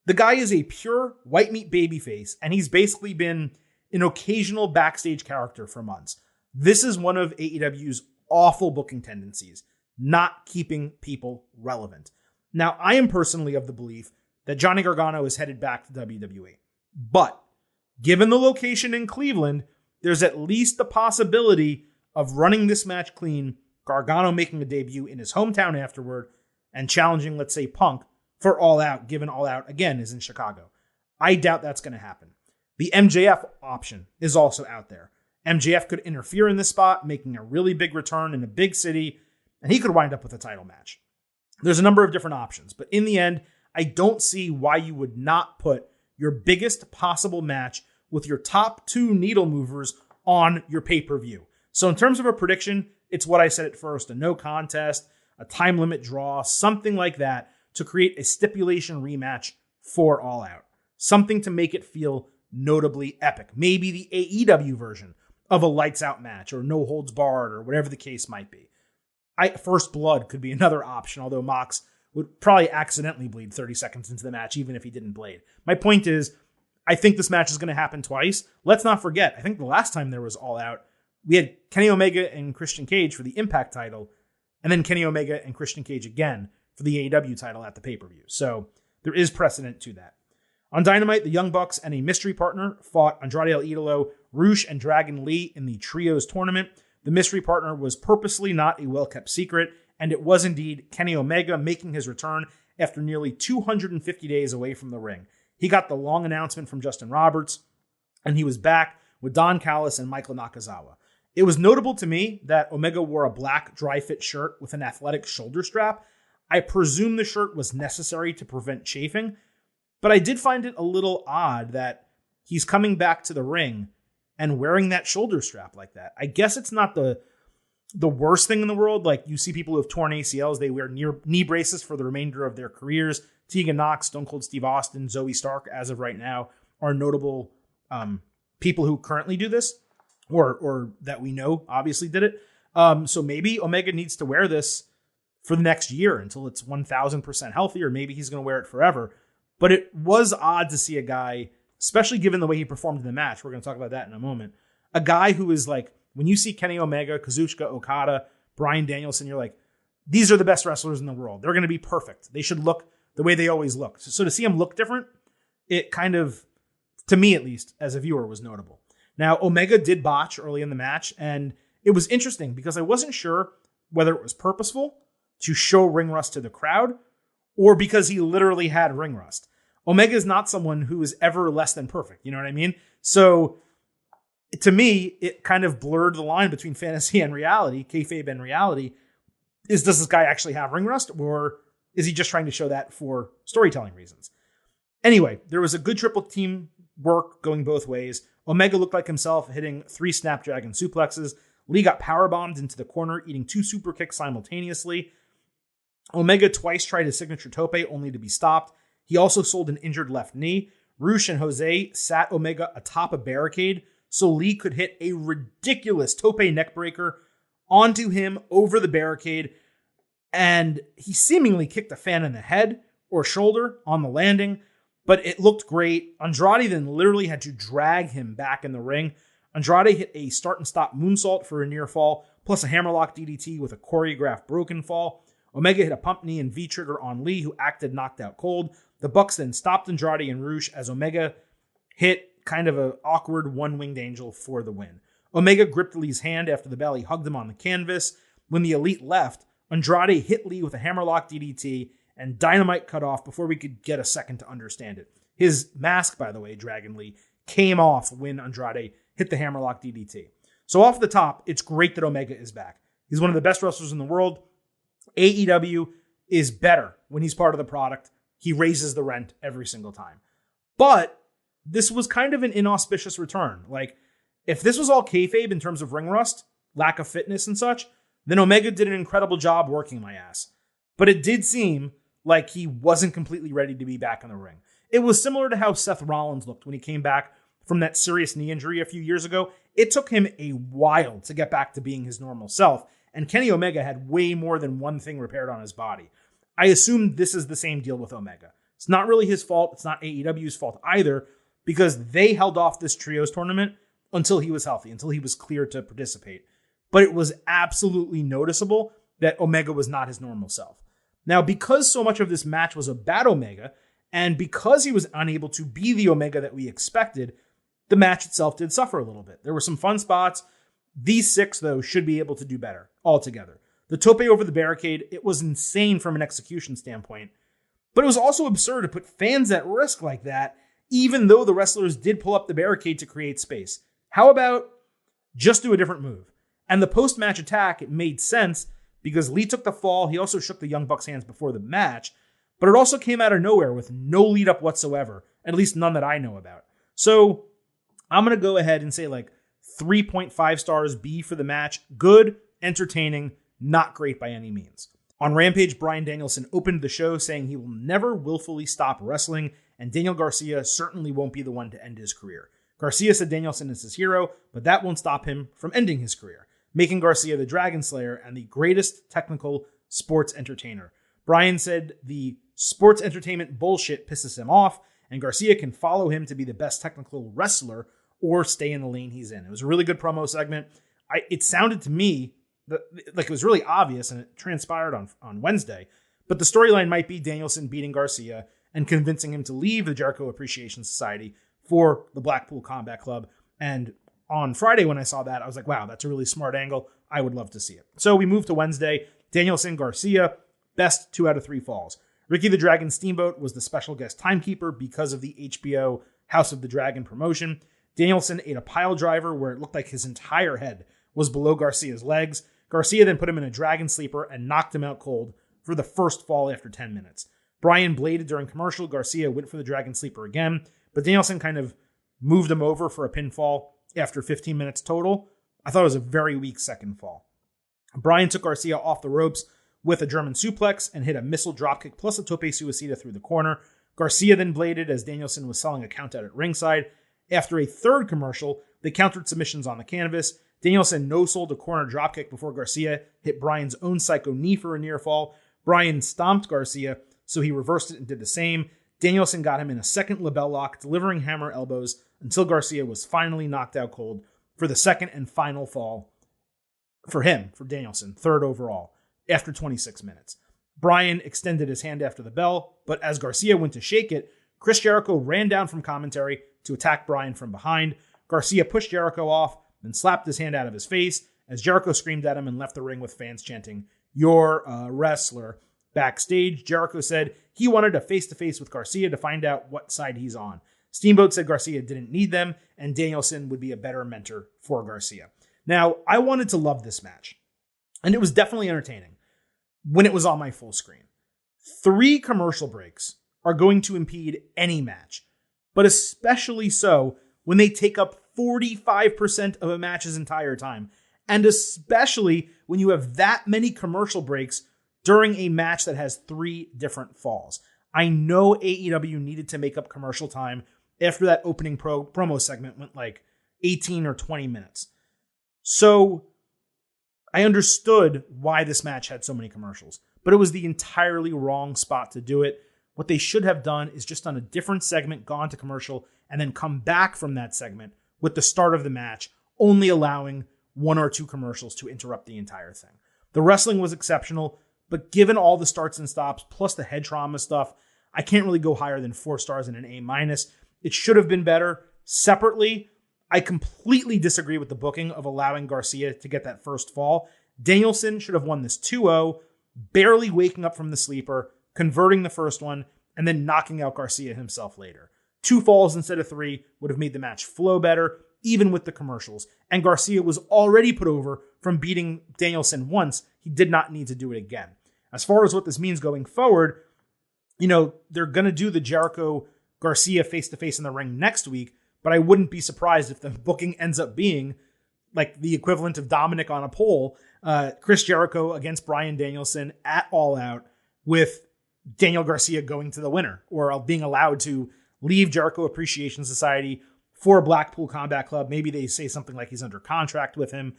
The guy is a pure white meat babyface, and he's basically been an occasional backstage character for months. This is one of AEW's awful booking tendencies, not keeping people relevant. Now, I am personally of the belief that Johnny Gargano is headed back to WWE. But given the location in Cleveland, there's at least the possibility of running this match clean, Gargano making a debut in his hometown afterward, and challenging, let's say, Punk for All Out, given All Out, again, is in Chicago. I doubt that's going to happen. The MJF option is also out there. MJF could interfere in this spot, making a really big return in a big city, and he could wind up with a title match. There's a number of different options, but in the end, I don't see why you would not put your biggest possible match with your top two needle movers on your pay-per-view. So in terms of a prediction, it's what I said at first, a no contest, a time limit draw, something like that to create a stipulation rematch for All Out. Something to make it feel notably epic. Maybe the AEW version of a lights out match or no holds barred or whatever the case might be. First blood could be another option, although Mox would probably accidentally bleed 30 seconds into the match, even if he didn't bleed. My point is, I think this match is going to happen twice. Let's not forget, I think the last time there was All Out, we had Kenny Omega and Christian Cage for the Impact title, and then Kenny Omega and Christian Cage again for the AEW title at the pay-per-view. So there is precedent to that. On Dynamite, the Young Bucks and a mystery partner fought Andrade El Idolo, Roosh, and Dragon Lee in the Trios tournament. The mystery partner was purposely not a well-kept secret, and it was indeed Kenny Omega making his return after nearly 250 days away from the ring. He got the long announcement from Justin Roberts, and he was back with Don Callis and Michael Nakazawa. It was notable to me that Omega wore a black dry-fit shirt with an athletic shoulder strap. I presume the shirt was necessary to prevent chafing, but I did find it a little odd that he's coming back to the ring and wearing that shoulder strap like that. I guess it's not the worst thing in the world. Like, you see people who have torn ACLs, they wear knee braces for the remainder of their careers. Tegan Knox, Stone Cold Steve Austin, Zoe Stark, as of right now, are notable people who currently do this, or that we know obviously did it. So maybe Omega needs to wear this for the next year until it's 1,000% healthy, or maybe he's going to wear it forever. But it was odd to see a guy, especially given the way he performed in the match. We're going to talk about that in a moment. A guy who is like, when you see Kenny Omega, Kazuchika Okada, Bryan Danielson, you're like, these are the best wrestlers in the world. They're going to be perfect. They should look the way they always look. So to see him look different, it kind of, to me at least, as a viewer, was notable. Now, Omega did botch early in the match, and it was interesting because I wasn't sure whether it was purposeful to show ring rust to the crowd or because he literally had ring rust. Omega is not someone who is ever less than perfect. You know what I mean? So to me, it kind of blurred the line between fantasy and reality, kayfabe and reality. Does this guy actually have ring rust, or is he just trying to show that for storytelling reasons? Anyway, there was a good triple team work going both ways. Omega looked like himself, hitting 3 Snapdragon suplexes. Lee got powerbombed into the corner, eating 2 super kicks simultaneously. Omega twice tried his signature tope, only to be stopped. He also sold an injured left knee. Rush and Jose sat Omega atop a barricade so Lee could hit a ridiculous tope neckbreaker onto him over the barricade, and he seemingly kicked a fan in the head or shoulder on the landing, but it looked great. Andrade then literally had to drag him back in the ring. Andrade hit a start and stop moonsault for a near fall, plus a hammerlock DDT with a choreographed broken fall. Omega hit a pump knee and V-trigger on Lee, who acted knocked out cold. The Bucks then stopped Andrade and Rush as Omega hit kind of an awkward one-winged angel for the win. Omega gripped Lee's hand after the Belly hugged him on the canvas. When the Elite left, Andrade hit Lee with a hammerlock DDT, and Dynamite cut off before we could get a second to understand it. His mask, by the way, Dragon Lee, came off when Andrade hit the hammerlock DDT. So off the top, it's great that Omega is back. He's one of the best wrestlers in the world. AEW is better when he's part of the product. He raises the rent every single time. But this was kind of an inauspicious return. Like, if this was all kayfabe in terms of ring rust, lack of fitness and such, then Omega did an incredible job working my ass. But it did seem like he wasn't completely ready to be back in the ring. It was similar to how Seth Rollins looked when he came back from that serious knee injury a few years ago. It took him a while to get back to being his normal self, and Kenny Omega had way more than one thing repaired on his body. I assume this is the same deal with Omega. It's not really his fault. It's not AEW's fault either, because they held off this trios tournament until he was healthy, until he was cleared to participate. But it was absolutely noticeable that Omega was not his normal self. Now, because so much of this match was about Omega, and because he was unable to be the Omega that we expected, the match itself did suffer a little bit. There were some fun spots. These 6, though, should be able to do better altogether. The tope over the barricade, it was insane from an execution standpoint, but it was also absurd to put fans at risk like that, even though the wrestlers did pull up the barricade to create space. How about just do a different move? And the post-match attack, it made sense because Lee took the fall. He also shook the Young Bucks' hands before the match, but it also came out of nowhere with no lead up whatsoever, at least none that I know about. So I'm going to go ahead and say like 3.5 stars B for the match. Good, entertaining, not great by any means. On Rampage, Bryan Danielson opened the show saying he will never willfully stop wrestling, and Daniel Garcia certainly won't be the one to end his career. Garcia said Danielson is his hero, but that won't stop him from ending his career, making Garcia the Dragon Slayer and the greatest technical sports entertainer. Bryan said the sports entertainment bullshit pisses him off, and Garcia can follow him to be the best technical wrestler or stay in the lane he's in. It was a really good promo segment. It sounded to me like it was really obvious, and it transpired on Wednesday, but the storyline might be Danielson beating Garcia and convincing him to leave the Jericho Appreciation Society for the Blackpool Combat Club. And on Friday when I saw that, I was like, wow, that's a really smart angle. I would love to see it. So we moved to Wednesday. Danielson, Garcia, best 2 out of 3 falls. Ricky the Dragon Steamboat was the special guest timekeeper because of the HBO House of the Dragon promotion. Danielson ate a pile driver where it looked like his entire head was below Garcia's legs. Garcia then put him in a dragon sleeper and knocked him out cold for the first fall after 10 minutes. Bryan bladed during commercial. Garcia went for the dragon sleeper again, but Danielson kind of moved him over for a pinfall after 15 minutes total. I thought it was a very weak second fall. Bryan took Garcia off the ropes with a German suplex and hit a missile dropkick plus a tope suicida through the corner. Garcia then bladed as Danielson was selling a countout at ringside. After a third commercial, they countered submissions on the canvas. Danielson no-sold a corner dropkick before Garcia hit Bryan's own psycho knee for a near fall. Bryan stomped Garcia, so he reversed it and did the same. Danielson got him in a second label lock, delivering hammer elbows until Garcia was finally knocked out cold for the second and final fall for Danielson, third overall, after 26 minutes. Bryan extended his hand after the bell, but as Garcia went to shake it, Chris Jericho ran down from commentary to attack Bryan from behind. Garcia pushed Jericho off and slapped his hand out of his face as Jericho screamed at him and left the ring with fans chanting, "You're a wrestler." Backstage, Jericho said he wanted a face-to-face with Garcia to find out what side he's on. Steamboat said Garcia didn't need them, and Danielson would be a better mentor for Garcia. Now, I wanted to love this match, and it was definitely entertaining when it was on my full screen. 3 commercial breaks are going to impede any match, but especially so when they take up 45% of a match's entire time, and especially when you have that many commercial breaks during a match that has 3 different falls. I know AEW needed to make up commercial time after that opening promo segment went like 18 or 20 minutes. So I understood why this match had so many commercials, but it was the entirely wrong spot to do it. What they should have done is just done a different segment, gone to commercial, and then come back from that segment with the start of the match, only allowing 1 or 2 commercials to interrupt the entire thing. The wrestling was exceptional, but given all the starts and stops, plus the head trauma stuff, I can't really go higher than 4 stars and an A-. It should have been better. Separately, I completely disagree with the booking of allowing Garcia to get that first fall. Danielson should have won this 2-0, barely waking up from the sleeper, converting the first one, and then knocking out Garcia himself later. 2 falls instead of 3 would have made the match flow better, even with the commercials. And Garcia was already put over from beating Danielson once. He did not need to do it again. As far as what this means going forward, they're going to do the Jericho-Garcia face-to-face in the ring next week, but I wouldn't be surprised if the booking ends up being like the equivalent of Dominic on a pole, Chris Jericho against Bryan Danielson at All Out, with Daniel Garcia going to the winner, or being allowed to leave Jericho Appreciation Society for Blackpool Combat Club. Maybe they say something like he's under contract with him.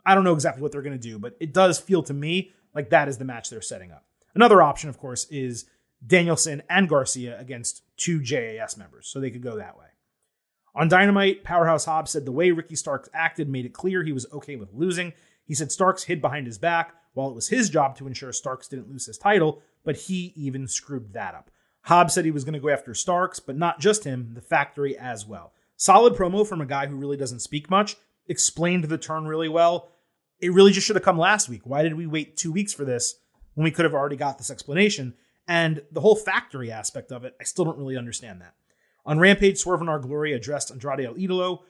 I don't know exactly what they're going to do, but it does feel to me like that is the match they're setting up. Another option, of course, is Danielson and Garcia against 2 JAS members, so they could go that way. On Dynamite, Powerhouse Hobbs said the way Ricky Starks acted made it clear he was okay with losing. He said Starks hid behind his back while it was his job to ensure Starks didn't lose his title, but he even screwed that up. Hobbs said he was going to go after Starks, but not just him, the factory as well. Solid promo from a guy who really doesn't speak much, explained the turn really well. It really just should have come last week. Why did we wait 2 weeks for this when we could have already got this explanation? And the whole factory aspect of it, I still don't really understand that. On Rampage, Swerve and Our Glory addressed Andrade El Idolo,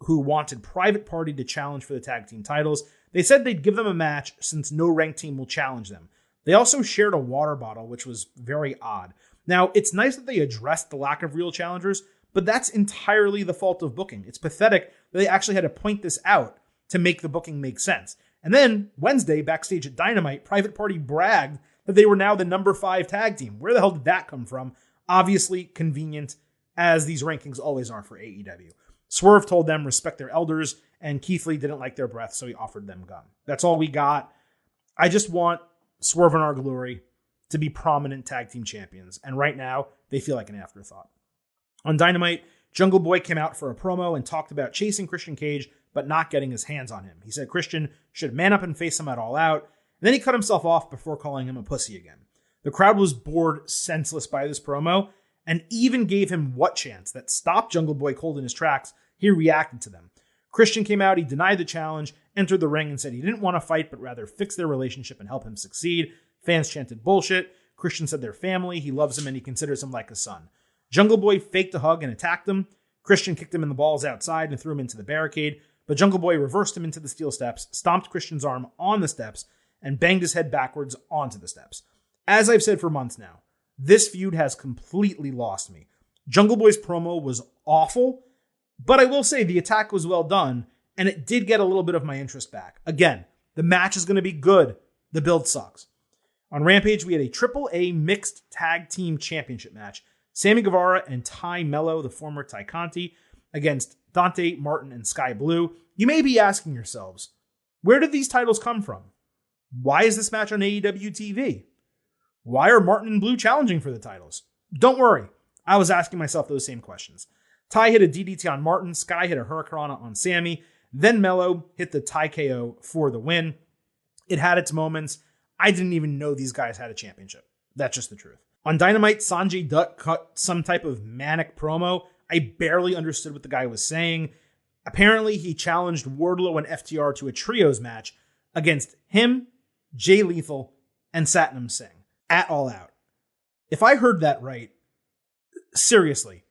who wanted Private Party to challenge for the tag team titles. They said they'd give them a match since no ranked team will challenge them. They also shared a water bottle, which was very odd. Now, it's nice that they addressed the lack of real challengers, but that's entirely the fault of booking. It's pathetic that they actually had to point this out to make the booking make sense. And then Wednesday, backstage at Dynamite, Private Party bragged that they were now the number 5 tag team. Where the hell did that come from? Obviously convenient, as these rankings always are for AEW. Swerve told them respect their elders, and Keith Lee didn't like their breath, so he offered them gum. That's all we got. I just want Swerve and Our Glory to be prominent tag team champions, and right now, they feel like an afterthought. On Dynamite, Jungle Boy came out for a promo and talked about chasing Christian Cage, but not getting his hands on him. He said Christian should man up and face him at All Out, and then he cut himself off before calling him a pussy again. The crowd was bored senseless by this promo, and even gave him what chance that stopped Jungle Boy cold in his tracks. He reacted to them. Christian came out, he denied the challenge, entered the ring, and said he didn't want to fight, but rather fix their relationship and help him succeed. Fans chanted bullshit. Christian said they're family, he loves him, and he considers him like a son. Jungle Boy faked a hug and attacked him. Christian kicked him in the balls outside and threw him into the barricade, but Jungle Boy reversed him into the steel steps, stomped Christian's arm on the steps, and banged his head backwards onto the steps. As I've said for months now, this feud has completely lost me. Jungle Boy's promo was awful. But I will say the attack was well done, and it did get a little bit of my interest back. Again, the match is going to be good. The build sucks. On Rampage, we had a AAA Mixed Tag Team Championship match. Sammy Guevara and Ty Mello, the former Ty Conti, against Dante Martin and Sky Blue. You may be asking yourselves, where did these titles come from? Why is this match on AEW TV? Why are Martin and Blue challenging for the titles? Don't worry. I was asking myself those same questions. Ty hit a DDT on Martin. Sky hit a Hurricanrana on Sammy. Then Mello hit the Ty KO for the win. It had its moments. I didn't even know these guys had a championship. That's just the truth. On Dynamite, Sanjay Dutt cut some type of manic promo. I barely understood what the guy was saying. Apparently, he challenged Wardlow and FTR to a trios match against him, Jay Lethal, and Satnam Singh at All Out. If I heard that right, seriously,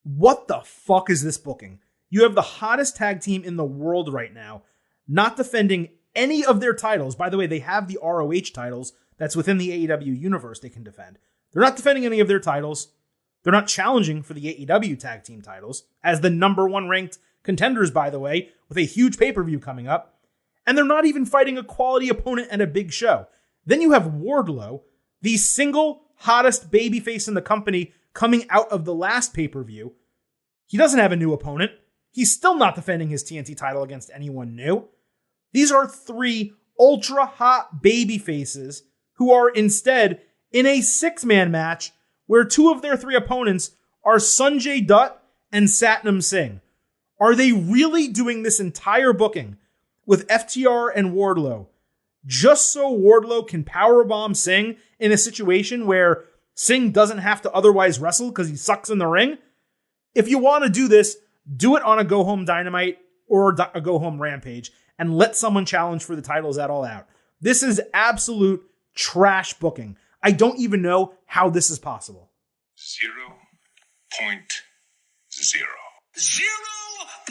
what the fuck is this booking? You have the hottest tag team in the world right now, not defending any of their titles. By the way, they have the ROH titles that's within the AEW universe they can defend. They're not defending any of their titles. They're not challenging for the AEW tag team titles as the number one ranked contenders, by the way, with a huge pay-per-view coming up. And they're not even fighting a quality opponent at a big show. Then you have Wardlow, the single hottest babyface in the company, coming out of the last pay-per-view. He doesn't have a new opponent. He's still not defending his TNT title against anyone new. These are three ultra hot baby faces who are instead in a 6-man match where two of their three opponents are Sanjay Dutt and Satnam Singh. Are they really doing this entire booking with FTR and Wardlow just so Wardlow can powerbomb Singh in a situation where Singh doesn't have to otherwise wrestle because he sucks in the ring? If you want to do this, do it on a go-home Dynamite or a go-home Rampage and let someone challenge for the titles at All Out. This is absolute trash booking. I don't even know how this is possible. 0.0. 0.0,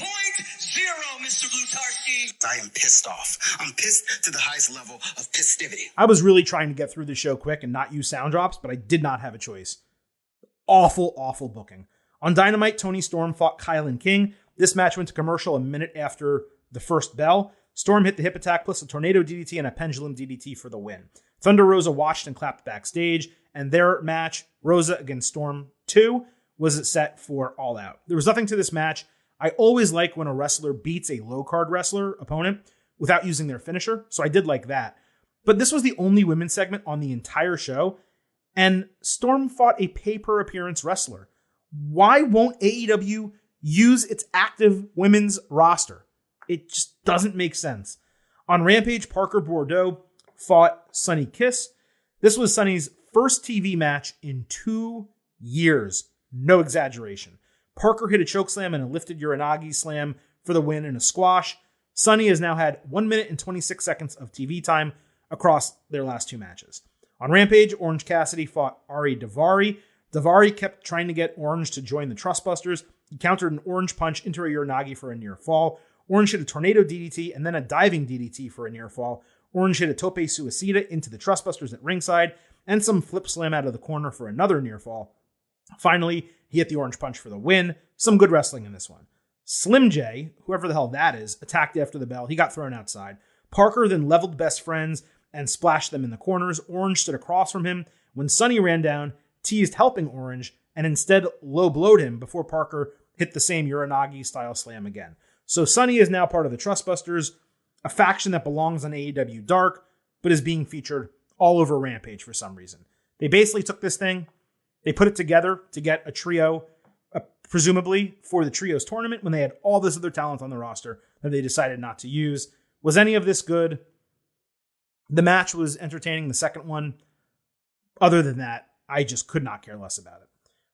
Mr. Blutarski. I am pissed off. I'm pissed to the highest level of pistivity. I was really trying to get through the show quick and not use sound drops, but I did not have a choice. Awful, awful booking. On Dynamite, Tony Storm fought Kylan King. This match went to commercial a minute after the first bell. Storm hit the hip attack plus a tornado DDT and a pendulum DDT for the win. Thunder Rosa watched and clapped backstage, and their match, Rosa against Storm 2, was set for All Out. There was nothing to this match. I always like when a wrestler beats a low-card wrestler opponent without using their finisher, so I did like that. But this was the only women's segment on the entire show, and Storm fought a pay-per-appearance wrestler. Why won't AEW use its active women's roster? It just doesn't make sense. On Rampage, Parker Boudreaux fought Sonny Kiss. This was Sonny's first TV match in 2 years. No exaggeration. Parker hit a chokeslam and a lifted Uranagi slam for the win in a squash. Sonny has now had 1 minute and 26 seconds of TV time across their last 2 matches. On Rampage, Orange Cassidy fought Ari Daivari. Daivari kept trying to get Orange to join the Trustbusters. He countered an Orange punch into a Uranagi for a near fall. Orange hit a tornado DDT and then a diving DDT for a near fall. Orange hit a tope suicida into the Trustbusters at ringside and some flip slam out of the corner for another near fall. Finally, he hit the Orange punch for the win. Some good wrestling in this one. Slim J, whoever the hell that is, attacked after the bell. He got thrown outside. Parker then leveled best friends and splashed them in the corners. Orange stood across from him. When Sonny ran down, teased helping Orange and instead low-blowed him before Parker hit the same Uranagi-style slam again. So Sonny is now part of the Trustbusters, a faction that belongs on AEW Dark, but is being featured all over Rampage for some reason. They basically took this thing, they put it together to get a trio, presumably for the Trios tournament, when they had all this other talent on the roster that they decided not to use. Was any of this good? The match was entertaining, the second one. Other than that, I just could not care less about it.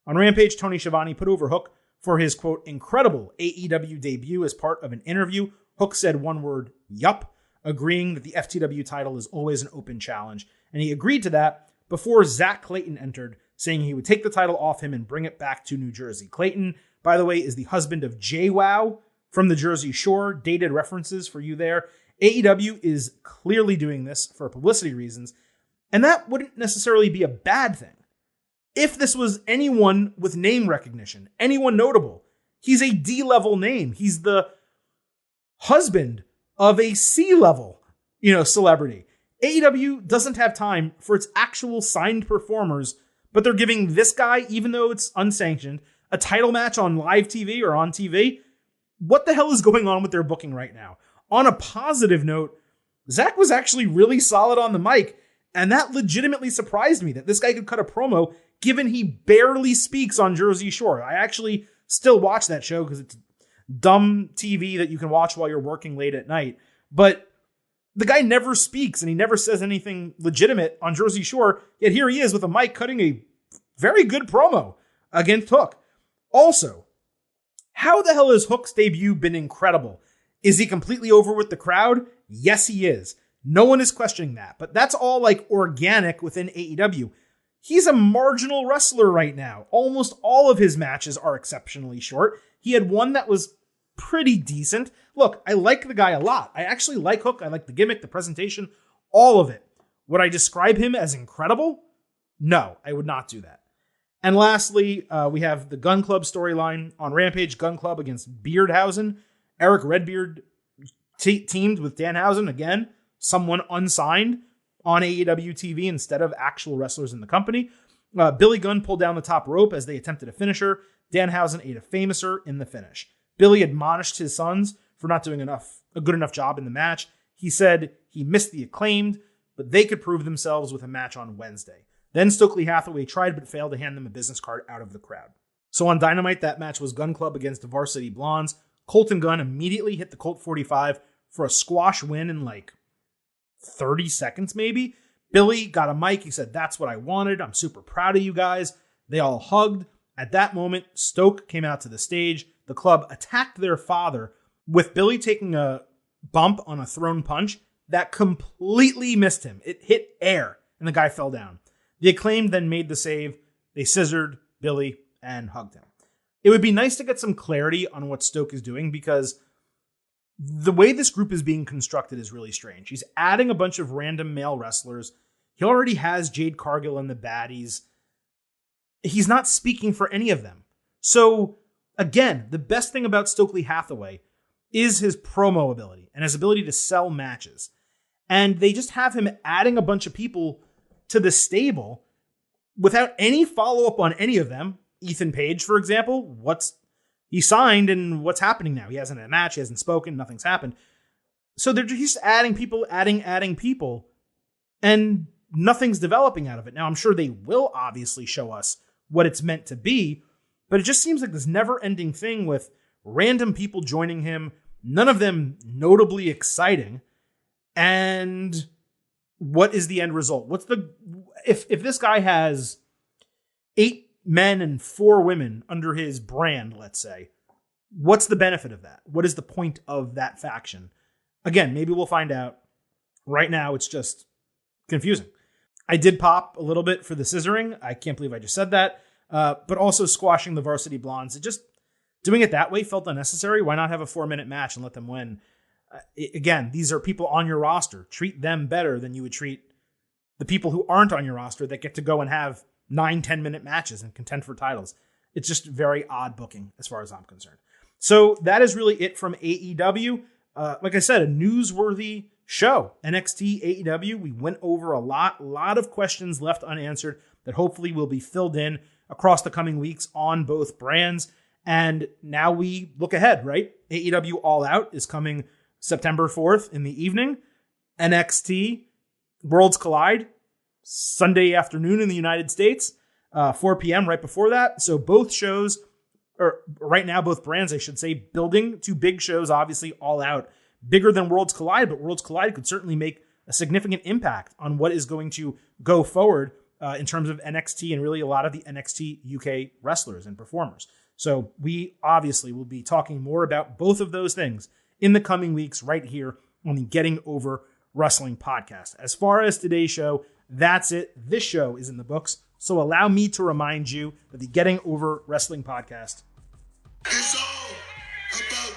On Rampage, Tony Schiavone put over Hook for his, quote, incredible AEW debut as part of an interview. Hook said one word, yup, agreeing that the FTW title is always an open challenge. And he agreed to that before Zach Clayton entered, saying he would take the title off him and bring it back to New Jersey. Clayton, by the way, is the husband of JWoww from the Jersey Shore. Dated references for you there. AEW is clearly doing this for publicity reasons, and that wouldn't necessarily be a bad thing. If this was anyone with name recognition, anyone notable, He's a D-level name. He's the husband of a C-level, celebrity. AEW doesn't have time for its actual signed performers, but they're giving this guy, even though it's unsanctioned, a title match on live TV or on TV. What the hell is going on with their booking right now? On a positive note, Zach was actually really solid on the mic, and that legitimately surprised me that this guy could cut a promo given he barely speaks on Jersey Shore. I actually still watch that show because it's dumb TV that you can watch while you're working late at night. But the guy never speaks and he never says anything legitimate on Jersey Shore, yet here he is with a mic cutting a very good promo against Hook. Also, how the hell has Hook's debut been incredible? Is he completely over with the crowd? Yes, he is. No one is questioning that, but that's all like organic within AEW. He's a marginal wrestler right now. Almost all of his matches are exceptionally short. He had one that was pretty decent. Look, I like the guy a lot. I actually like Hook. I like the gimmick, the presentation, all of it. Would I describe him as incredible? No, I would not do that. And lastly, we have the Gun Club storyline on Rampage. Gun Club against Beardhausen. Eric Redbeard teamed with Danhausen again. Someone unsigned on AEW TV instead of actual wrestlers in the company. Billy Gunn pulled down the top rope as they attempted a finisher. Danhausen ate a famouser in the finish. Billy admonished his sons for not doing a good enough job in the match. He said he missed the Acclaimed, but they could prove themselves with a match on Wednesday. Then Stokely Hathaway tried but failed to hand them a business card out of the crowd. So on Dynamite, that match was Gun Club against the Varsity Blondes. Colt and Gunn immediately hit the Colt 45 for a squash win in like 30 seconds maybe. Billy got a mic. He said, "That's what I wanted. I'm super proud of you guys." They all hugged. At that moment, Stoke came out to the stage. The club attacked their father with Billy taking a bump on a thrown punch that completely missed him. It hit air and the guy fell down. The Acclaimed then made the save. They scissored Billy and hugged him. It would be nice to get some clarity on what Stoke is doing because the way this group is being constructed is really strange. He's adding a bunch of random male wrestlers. He already has Jade Cargill and the Baddies. He's not speaking for any of them. So, again, the best thing about Stokely Hathaway is his promo ability and his ability to sell matches. And they just have him adding a bunch of people to the stable without any follow-up on any of them. Ethan Page, for example, he signed and what's happening now? He hasn't had a match, he hasn't spoken, nothing's happened. So they're just adding people, adding people, and nothing's developing out of it. Now, I'm sure they will obviously show us what it's meant to be, but it just seems like this never-ending thing with random people joining him, none of them notably exciting, and what is the end result? If this guy has 8 men and 4 women under his brand, let's say, what's the benefit of that? What is the point of that faction? Again, maybe we'll find out. Right now, it's just confusing. I did pop a little bit for the scissoring. I can't believe I just said that. But also squashing the Varsity Blondes. Doing it that way felt unnecessary. Why not have a 4-minute match and let them win? Again, these are people on your roster. Treat them better than you would treat the people who aren't on your roster that get to go and have 9-10-minute matches and contend for titles. It's just very odd booking as far as I'm concerned. So that is really it from AEW. Like I said, a newsworthy show. NXT, AEW, we went over a lot of questions left unanswered that hopefully will be filled in across the coming weeks on both brands. And now we look ahead, right? AEW All Out is coming September 4th in the evening. NXT Worlds Collide Sunday afternoon in the United States, 4 p.m. right before that. So both shows, or right now both brands, I should say, building 2 big shows, obviously All Out, bigger than Worlds Collide, but Worlds Collide could certainly make a significant impact on what is going to go forward in terms of NXT and really a lot of the NXT UK wrestlers and performers. So we obviously will be talking more about both of those things in the coming weeks right here on the Getting Over Wrestling podcast. As far as today's show, that's it. This show is in the books. So allow me to remind you that the Getting Over Wrestling podcast is all about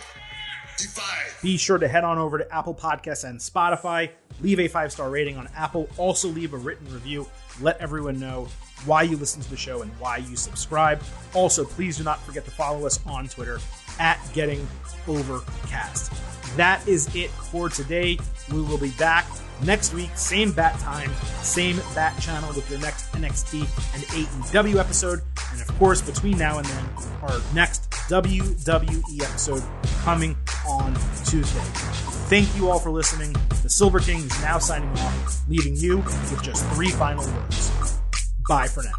Defy. Be sure to head on over to Apple Podcasts and Spotify. Leave a 5-star rating on Apple. Also leave a written review. Let everyone know why you listen to the show and why you subscribe. Also, please do not forget to follow us on Twitter at GettingOverCast. That is it for today. We will be back next week, same bat time, same bat channel with your next NXT and AEW episode. And of course, between now and then, our next WWE episode coming on Tuesday. Thank you all for listening. The Silver King is now signing off, leaving you with just 3 final words. Bye for now.